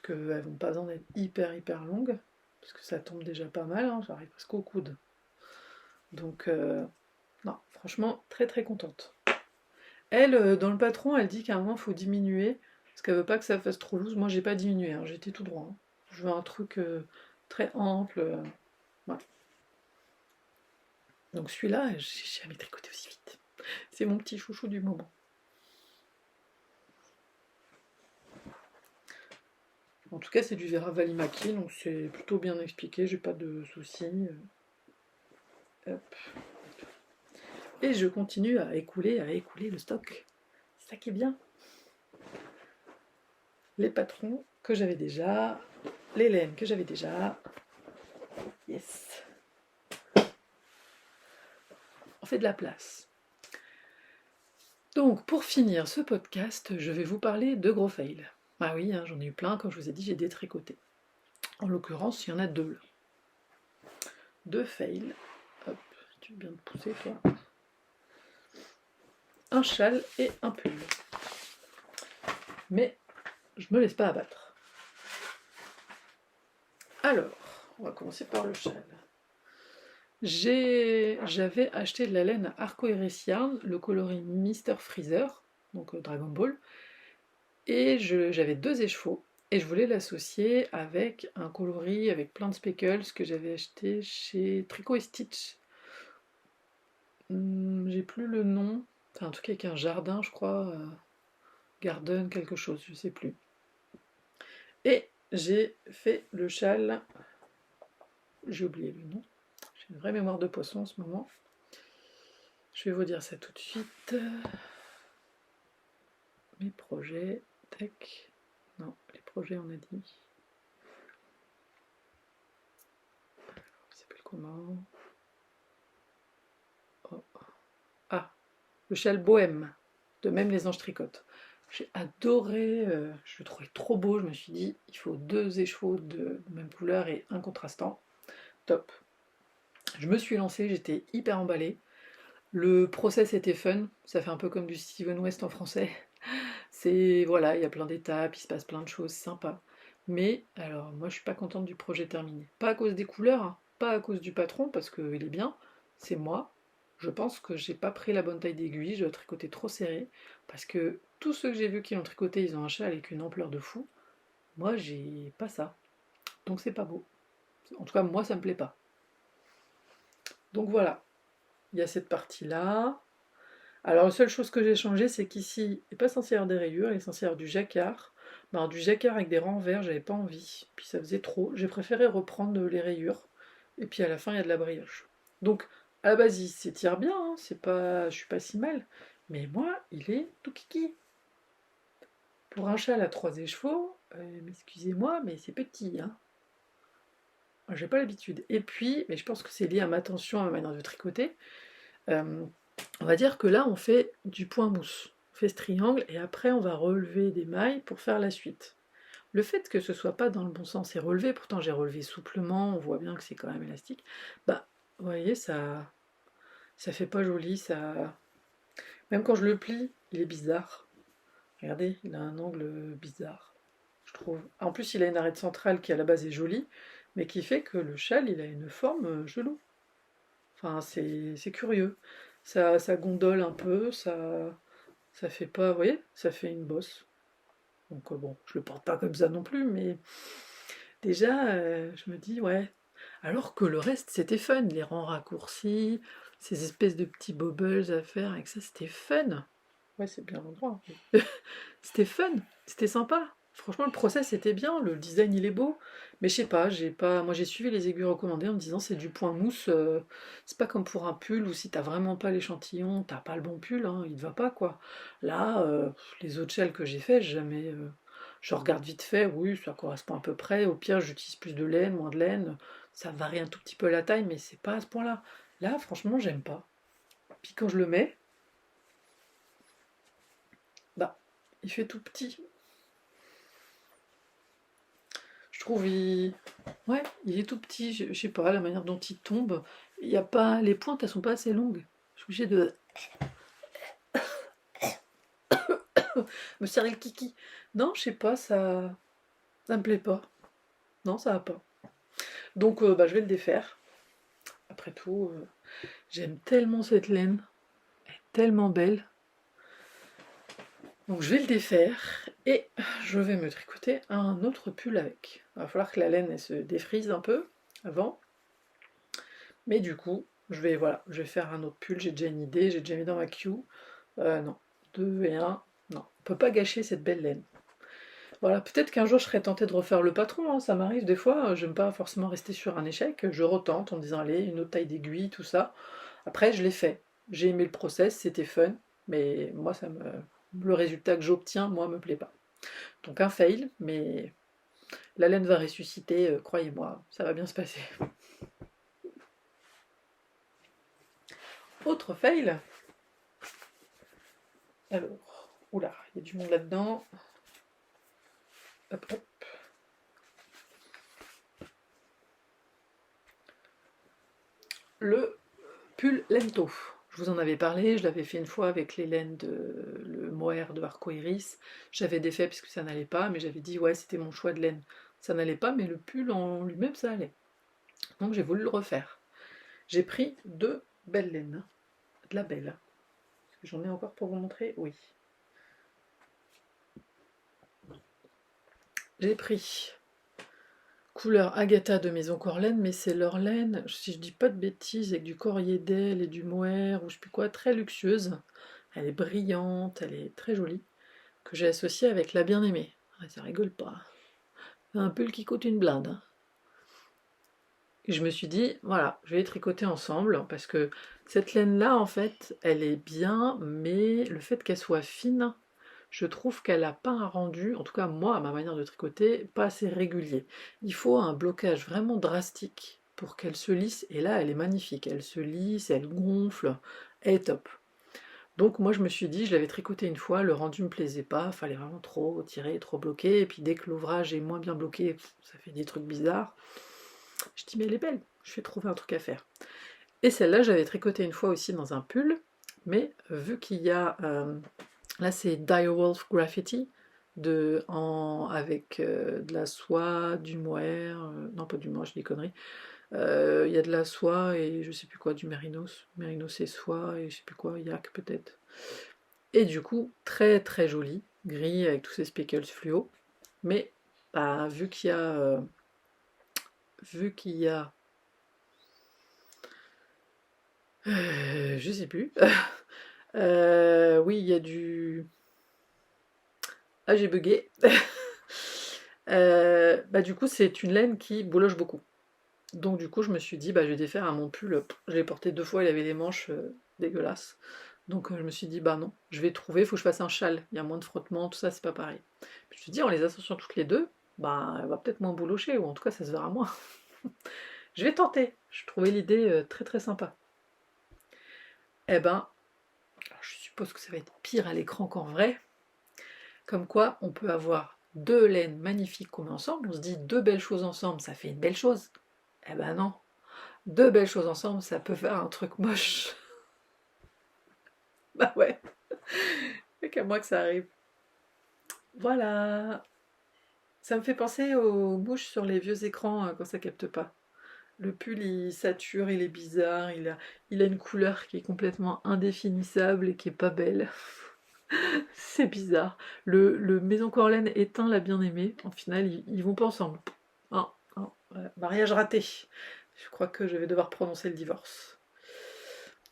parce qu'elles vont pas en être hyper longues, parce que ça tombe déjà pas mal, hein, j'arrive presque au coude. Donc, non, franchement, très contente. Elle, dans le patron, elle dit qu'à un moment, il faut diminuer, parce qu'elle veut pas que ça fasse trop loose. Moi, j'ai pas diminué, hein, j'étais tout droit. Hein. Je veux un truc très ample. Voilà. Donc celui-là, j'ai jamais tricoté aussi vite. C'est mon petit chouchou du moment. En tout cas, c'est du Vera Valimaki, donc c'est plutôt bien expliqué, j'ai pas de soucis. Hop. Et je continue à écouler le stock. C'est ça qui est bien. Les patrons que j'avais déjà, les laines que j'avais déjà. Yes. On fait de la place. Donc, pour finir ce podcast, je vais vous parler de gros fails. Ah oui, hein, j'en ai eu plein, comme je vous ai dit, j'ai détricoté. En l'occurrence, il y en a deux là. Deux fails. Hop, tu viens de pousser toi. Un châle et un pull. Mais je me laisse pas abattre. Alors, on va commencer par le châle. J'avais acheté de la laine Arco Iris Yarn, le coloris Mr Freezer, donc Dragon Ball, et j'avais deux écheveaux, et je voulais l'associer avec un coloris avec plein de speckles que j'avais acheté chez Tricot et Stitch. J'ai plus le nom, enfin un truc avec un jardin, je crois, Garden quelque chose, je sais plus. Et j'ai fait le châle, j'ai oublié le nom. J'ai une vraie mémoire de poisson en ce moment. Je vais vous dire ça tout de suite. Mes projets, tac. Non, les projets on a dit. Il s'appelle comment? Oh. Ah, le châle bohème, de Même les anges tricotent. J'ai adoré, je le trouvais trop beau, je me suis dit, il faut deux écheveaux de même couleur et un contrastant. Top. Je me suis lancée, j'étais hyper emballée. Le process était fun, ça fait un peu comme du Steven West en français. C'est, voilà, il y a plein d'étapes, il se passe plein de choses, sympa. Mais, alors, moi je suis pas contente du projet terminé. Pas à cause des couleurs, hein, pas à cause du patron, parce qu'il est bien, c'est moi. Je pense que j'ai pas pris la bonne taille d'aiguille, je dois tricoter trop serré, parce que tous ceux que j'ai vus qui l'ont tricoté, ils ont un châle avec une ampleur de fou. Moi, j'ai pas ça. Donc c'est pas beau. En tout cas, moi, ça me plaît pas. Donc voilà, il y a cette partie-là. Alors la seule chose que j'ai changé, c'est qu'ici, il n'est pas censé y avoir des rayures, il est censé y avoir du jacquard. Ben, du jacquard avec des rangs verts, j'avais pas envie, puis ça faisait trop. J'ai préféré reprendre les rayures, et puis à la fin, il y a de la brioche. Donc, à la base, il s'étire bien, hein, c'est pas, je suis pas si mal, mais moi, il est tout kiki. Pour un châle à 3 écheveaux, excusez-moi, mais c'est petit, hein. J'ai pas l'habitude. Et puis, mais je pense que c'est lié à ma tension, à ma manière de tricoter, euh, on va dire que là, on fait du point mousse. On fait ce triangle et après, on va relever des mailles pour faire la suite. Le fait que ce soit pas dans le bon sens et relevé, pourtant j'ai relevé souplement, on voit bien que c'est quand même élastique, bah, vous voyez, ça fait pas joli, ça... Même quand je le plie, il est bizarre. Regardez, il a un angle bizarre, je trouve. En plus, il a une arête centrale qui à la base est jolie, mais qui fait que le châle, il a une forme gelou. Enfin, c'est curieux. Ça gondole un peu, ça fait pas, vous voyez, ça fait une bosse. Donc bon, je le porte pas comme ça non plus, mais déjà, je me dis, ouais. Alors que le reste, c'était fun. Les rangs raccourcis, ces espèces de petits bobbles à faire avec ça, c'était fun. Ouais, c'est bien l'endroit. C'était fun, c'était sympa. Franchement, le process était bien, le design il est beau, mais je sais pas, moi j'ai suivi les aiguilles recommandées en me disant c'est du point mousse, c'est pas comme pour un pull où si t'as vraiment pas l'échantillon, t'as pas le bon pull, hein, il te va pas quoi. Là, les autres shells que j'ai fait, jamais, je regarde vite fait, oui, ça correspond à peu près. Au pire, j'utilise plus de laine, moins de laine, ça varie un tout petit peu la taille, mais c'est pas à ce point-là. Là, franchement, j'aime pas. Puis quand je le mets, bah, il fait tout petit. Je trouve ouais, il est tout petit, je sais pas, la manière dont il tombe. Il y a pas. Les pointes, elles sont pas assez longues. Je suis obligée de me serrer le kiki. Non, je sais pas, ça. Ça me plaît pas. Non, ça va pas. Donc bah, je vais le défaire. Après tout, j'aime tellement cette laine. Elle est tellement belle. Donc je vais le défaire et je vais me tricoter un autre pull avec. Il va falloir que la laine elle se défrise un peu avant. Mais du coup, voilà, je vais faire un autre pull. J'ai déjà une idée, j'ai déjà mis dans ma queue. Non, 2 et 1. Non, on peut pas gâcher cette belle laine. Voilà, peut-être qu'un jour je serai tentée de refaire le patron, hein, ça m'arrive des fois, j'aime pas forcément rester sur un échec, je retente en me disant allez, une autre taille d'aiguille, tout ça. Après je l'ai fait, j'ai aimé le process, c'était fun, mais moi le résultat que j'obtiens, moi, me plaît pas. Donc un fail, mais la laine va ressusciter, croyez-moi, ça va bien se passer. Autre fail. Alors, oula, il y a du monde là-dedans. Hop, hop. Le pull Lento. Je vous en avais parlé, je l'avais fait une fois avec les laines de le mohair de Arcoiris. J'avais défait parce que ça n'allait pas, mais j'avais dit ouais, c'était mon choix de laine. Ça n'allait pas, mais le pull en lui-même, ça allait. Donc j'ai voulu le refaire. J'ai pris 2 belles laines. De la belle. J'en ai encore pour vous montrer. Oui. J'ai pris couleur Agatha de Maison Corlaine, mais c'est leur laine, si je dis pas de bêtises, avec du Corrier d'Elle et du mohair, ou je sais plus quoi, très luxueuse. Elle est brillante, elle est très jolie, que j'ai associée avec la bien-aimée. Ah, ça rigole pas. Un pull qui coûte une blinde, hein. Et je me suis dit, voilà, je vais les tricoter ensemble, parce que cette laine-là, en fait, elle est bien, mais le fait qu'elle soit fine, je trouve qu'elle n'a pas un rendu, en tout cas moi, à ma manière de tricoter, pas assez régulier. Il faut un blocage vraiment drastique pour qu'elle se lisse, et là elle est magnifique, elle se lisse, elle gonfle, elle est top. Donc moi je me suis dit, je l'avais tricoté une fois, le rendu me plaisait pas, fallait vraiment trop tirer, trop bloquer, et puis dès que l'ouvrage est moins bien bloqué, ça fait des trucs bizarres. Je dis mais elle est belle, je vais trouver un truc à faire. Et celle-là j'avais tricoté une fois aussi dans un pull, mais vu qu'il y a là, c'est Direwolf Graffiti avec de la soie, du mohair, non pas du mohair, je dis des conneries. Il y a de la soie et je sais plus quoi, du mérinos. Mérinos et soie et je sais plus quoi, yak peut-être. Et du coup, très très joli, gris avec tous ces speckles fluo. Mais bah, vu qu'il y a je sais plus. Oui, il y a du. Ah, j'ai bugué. Bah, du coup, c'est une laine qui bouloche beaucoup. Donc, du coup, je me suis dit, bah, je vais défaire à mon pull. Je l'ai porté 2 fois, il avait les manches dégueulasses. Donc, je me suis dit, bah non, je vais trouver, il faut que je fasse un châle. Il y a moins de frottement, tout ça, c'est pas pareil. Puis, je me suis dit, en les associant toutes les deux, bah, elle va peut-être moins boulocher, ou en tout cas, ça se verra moins. Je vais tenter. Je trouvais l'idée très très sympa. Eh ben, alors, je suppose que ça va être pire à l'écran qu'en vrai. Comme quoi, on peut avoir 2 laines magnifiques qu'on met ensemble. On se dit 2 belles choses ensemble, ça fait une belle chose. Eh ben non, 2 belles choses ensemble, ça peut faire un truc moche. Bah ouais, c'est qu'à moi que ça arrive. Voilà. Ça me fait penser aux mouches sur les vieux écrans quand ça capte pas. Le pull il sature, il est bizarre, il a une couleur qui est complètement indéfinissable et qui est pas belle. C'est bizarre. Le Maison Corlaine éteint la bien-aimée. En final, ils vont pas ensemble. Ah, ah, ouais, mariage raté. Je crois que je vais devoir prononcer le divorce.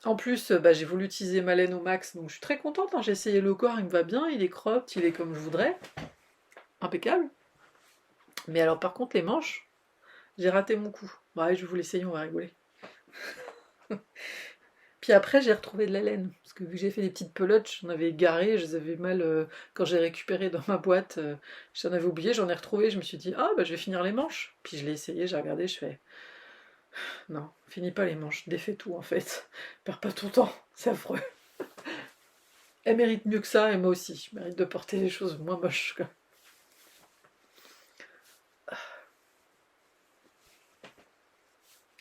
En plus, bah, j'ai voulu utiliser ma laine au max, donc je suis très contente, hein. J'ai essayé le corps, il me va bien, il est cropped, il est comme je voudrais. Impeccable. Mais alors par contre les manches, j'ai raté mon coup. Ouais, je vais vous l'essayer, on va rigoler. Puis après j'ai retrouvé de la laine, parce que vu que j'ai fait des petites pelotes, j'en avais égaré, je les avais mal quand j'ai récupéré dans ma boîte, j'en avais oublié, j'en ai retrouvé, je me suis dit ah bah je vais finir les manches. Puis je l'ai essayé, j'ai regardé, je fais non, finis pas les manches, défais tout en fait. Perds pas ton temps, c'est affreux. Elle mérite mieux que ça, et moi aussi, je mérite de porter des choses moins moches, quoi.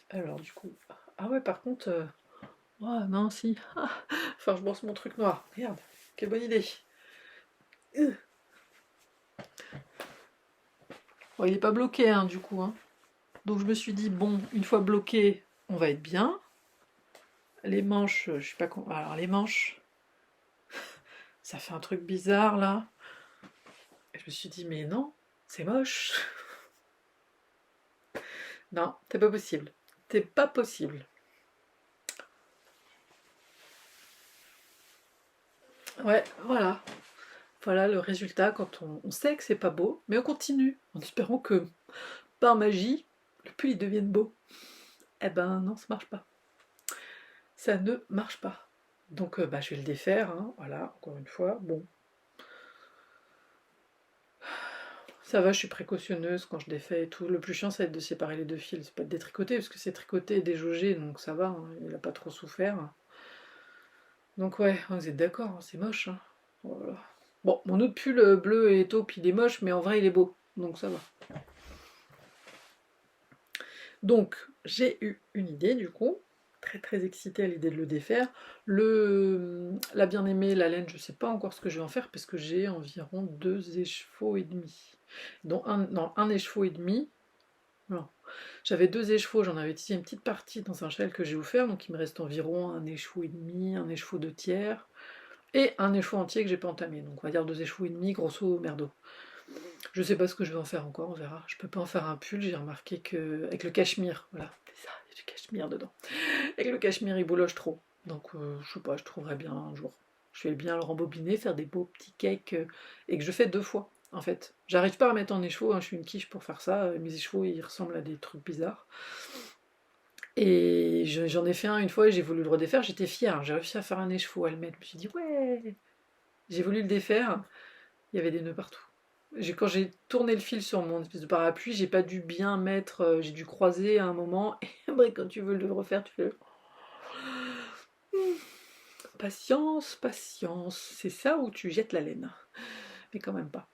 Alors du coup, ah ouais par contre, oh non si, enfin je brosse mon truc noir, merde, quelle bonne idée. Bon, il n'est pas bloqué hein, du coup. Hein. Donc je me suis dit, bon, une fois bloqué, on va être bien. Les manches, je sais pas comment. Alors les manches, ça fait un truc bizarre là. Et je me suis dit, mais non, c'est moche. Non, c'est pas possible. C'est pas possible. Ouais, voilà. Voilà le résultat quand on sait que c'est pas beau, mais on continue en espérant que par magie, le pull il devienne beau. Eh ben non, ça marche pas. Ça ne marche pas. Donc bah, je vais le défaire, hein. Voilà, encore une fois. Bon, ça va, je suis précautionneuse quand je défais et tout. Le plus chiant, ça va être de séparer les deux fils. C'est pas de détricoter, parce que c'est tricoté et déjaugé, donc ça va, hein. Il a pas trop souffert. Donc ouais, vous êtes d'accord, hein, c'est moche. Hein. Voilà. Bon, mon autre pull bleu et taupe, il est moche, mais en vrai, il est beau. Donc ça va. Donc, j'ai eu une idée du coup, très très excitée à l'idée de le défaire. La bien-aimée, la laine, je ne sais pas encore ce que je vais en faire parce que j'ai environ 2 écheveaux et demi. Dont un écheveau et demi. Non. J'avais 2 écheveaux, j'en avais tissé une petite partie dans un châle que j'ai offert, donc il me reste environ un écheveau et demi, un écheveau 2/3 et un écheveau entier que j'ai pas entamé. Donc on va dire 2 écheveaux et demi, grosso merdo. Je sais pas ce que je vais en faire encore, on verra. Je peux pas en faire un pull, j'ai remarqué que avec le cachemire, voilà, c'est ça, il y a du cachemire dedans. Avec le cachemire, il bouloche trop. Donc je sais pas, je trouverai bien un jour. Je vais bien le rembobiner, faire des beaux petits cakes et que je fais 2 fois. En fait, j'arrive pas à mettre en écheveau, hein, je suis une quiche pour faire ça. Mes écheveaux ils ressemblent à des trucs bizarres. Et j'en ai fait un une fois et j'ai voulu le redéfaire, j'étais fière. J'ai réussi à faire un écheveau à le mettre. Je me suis dit, ouais, j'ai voulu le défaire, il y avait des nœuds partout. Quand j'ai tourné le fil sur mon espèce de parapluie, j'ai pas dû bien mettre, j'ai dû croiser à un moment, et après quand tu veux le refaire, tu fais patience, patience, c'est ça où tu jettes la laine, mais quand même pas.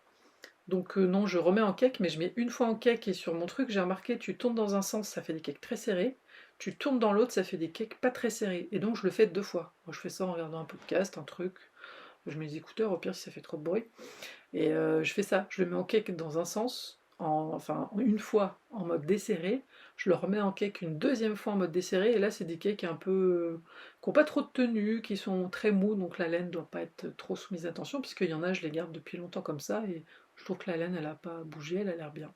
Donc non, je remets en cake, mais je mets une fois en cake et sur mon truc, j'ai remarqué, tu tournes dans un sens, ça fait des cakes très serrés, tu tournes dans l'autre, ça fait des cakes pas très serrés, et donc je le fais 2 fois. Moi je fais ça en regardant un podcast, un truc, je mets les écouteurs, au pire si ça fait trop de bruit. Et je fais ça, je le mets en cake dans un sens, enfin une fois en mode desserré, je le remets en cake une deuxième fois en mode desserré, et là c'est des cakes un peu qui n'ont pas trop de tenue, qui sont très mous, donc la laine ne doit pas être trop soumise à tension, puisqu'il y en a, je les garde depuis longtemps comme ça, et je trouve que la laine elle n'a pas bougé, elle a l'air bien.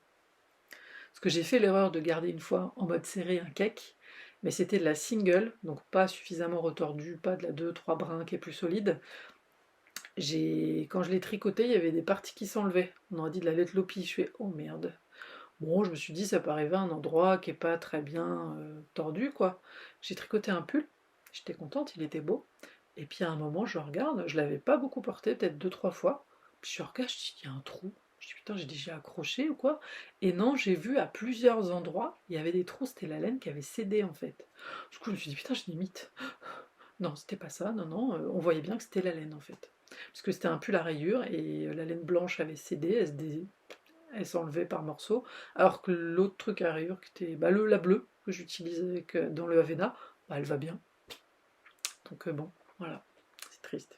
Parce que j'ai fait l'erreur de garder une fois en mode serré un cake, mais c'était de la single, donc pas suffisamment retordue, pas de la 2-3 brins qui est plus solide. Quand je l'ai tricoté, il y avait des parties qui s'enlevaient. On aurait dit de la lettre lopi. Je fais oh merde. Bon, je me suis dit ça peut arriver à un endroit qui est pas très bien tordu quoi. J'ai tricoté un pull. J'étais contente, il était beau. Et puis à un moment, je regarde, je l'avais pas beaucoup porté, peut-être 2-3 fois. Puis je regarde, je dis il y a un trou. Je dis putain, j'ai déjà accroché ou quoi. Et non, j'ai vu à plusieurs endroits, il y avait des trous, c'était la laine qui avait cédé en fait. Du coup, je me suis dit putain, je limite. Non, c'était pas ça, non, non, on voyait bien que c'était la laine en fait. Parce que c'était un pull à rayures et la laine blanche avait cédé, elle s'enlevait par morceaux, alors que l'autre truc à rayures, qui était bah, la bleue que j'utilise dans le Avena, bah, elle va bien. Donc bon, voilà, c'est triste.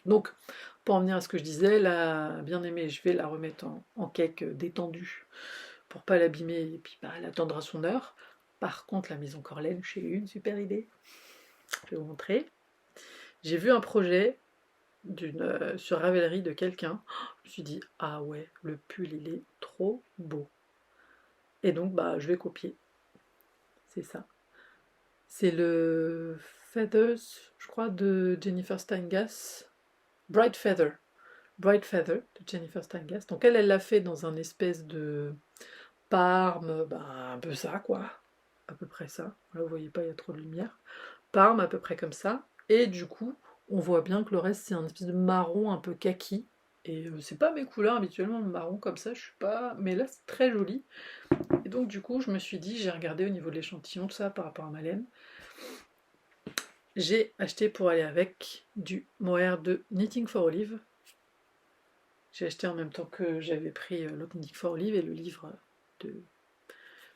Donc, pour en venir à ce que je disais, la bien-aimée, je vais la remettre en cake détendue pour pas l'abîmer et puis bah, elle attendra son heure. Par contre, la maison Corlaine, j'ai eu une super idée. Je vais vous montrer. J'ai vu un projet sur Ravelry de quelqu'un. Je me suis dit, ah ouais, le pull il est trop beau. Et donc, bah, je vais copier. C'est ça. C'est le Feathers, je crois, de Jennifer Steingass. Bright Feather. Bright Feather de Jennifer Steingass. Donc, elle l'a fait dans un espèce de Parme, bah, un peu ça, quoi. À peu près ça. Là, vous voyez pas, il y a trop de lumière. Parme, à peu près comme ça. Et du coup, on voit bien que le reste, c'est un espèce de marron un peu kaki. Et c'est pas mes couleurs habituellement, le marron comme ça, je suis pas. Mais là, c'est très joli. Et donc, du coup, je me suis dit, j'ai regardé au niveau de l'échantillon, tout ça par rapport à ma laine. J'ai acheté pour aller avec du mohair de Knitting for Olive. J'ai acheté en même temps que j'avais pris l'autre Knitting for Olive et le livre de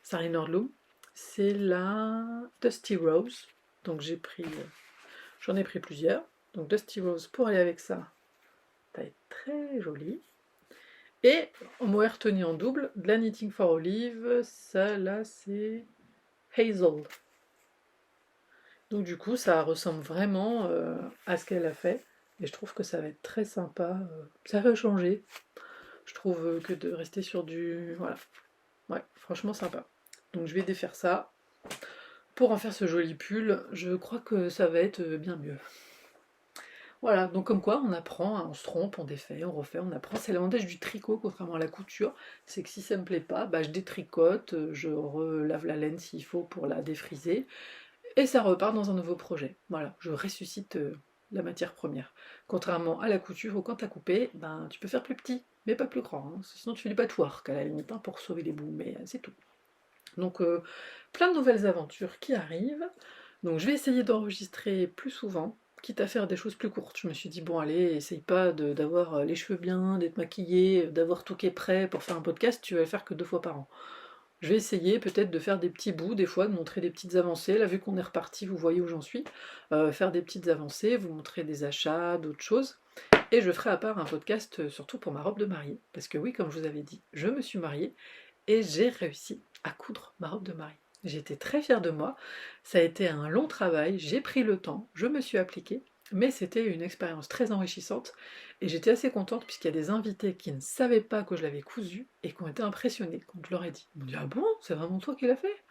Sari Nordloom. C'est la Dusty Rose. Donc j'en ai pris plusieurs. Donc Dusty Rose pour aller avec ça, ça va être très joli. Et on m'a retenu en double, de la Knitting for Olive, ça là c'est Hazel. Donc du coup ça ressemble vraiment à ce qu'elle a fait, et je trouve que ça va être très sympa, ça va changer, je trouve que de rester sur du... Voilà, ouais, franchement sympa. Donc je vais défaire ça, pour en faire ce joli pull, je crois que ça va être bien mieux. Voilà, donc comme quoi on apprend, hein, on se trompe, on défait, on refait, on apprend. C'est l'avantage du tricot, contrairement à la couture, c'est que si ça me plaît pas, bah, je détricote, je relave la laine s'il faut pour la défriser, et ça repart dans un nouveau projet. Voilà, je ressuscite la matière première. Contrairement à la couture, où quand tu as coupé, ben, tu peux faire plus petit, mais pas plus grand, hein. Sinon tu fais du patchwork à la limite, hein, pour sauver les bouts, mais c'est tout. Donc plein de nouvelles aventures qui arrivent. Donc je vais essayer d'enregistrer plus souvent, quitte à faire des choses plus courtes. Je me suis dit, bon allez, essaye pas d'avoir les cheveux bien, d'être maquillée, d'avoir tout qui est prêt pour faire un podcast, tu vas le faire que 2 fois par an. Je vais essayer peut-être de faire des petits bouts, des fois, de montrer des petites avancées. Là, vu qu'on est reparti, vous voyez où j'en suis. Faire des petites avancées, vous montrer des achats, d'autres choses. Et je ferai à part un podcast surtout pour ma robe de mariée. Parce que oui, comme je vous avais dit, je me suis mariée et j'ai réussi à coudre ma robe de mariée. J'étais très fière de moi, ça a été un long travail, j'ai pris le temps, je me suis appliquée, mais c'était une expérience très enrichissante et j'étais assez contente puisqu'il y a des invités qui ne savaient pas que je l'avais cousu et qui ont été impressionnés quand je leur ai dit. Ils m'ont dit: ah bon, c'est vraiment toi qui l'as fait?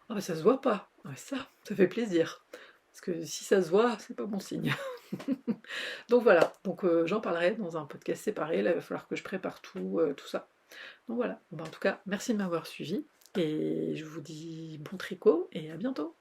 Ah bah ça se voit pas. Ah, ça fait plaisir. Parce que si ça se voit, c'est pas bon signe. Donc voilà, donc j'en parlerai dans un podcast séparé, là il va falloir que je prépare tout ça. Donc voilà, bon, en tout cas, merci de m'avoir suivi, et je vous dis bon tricot, et à bientôt.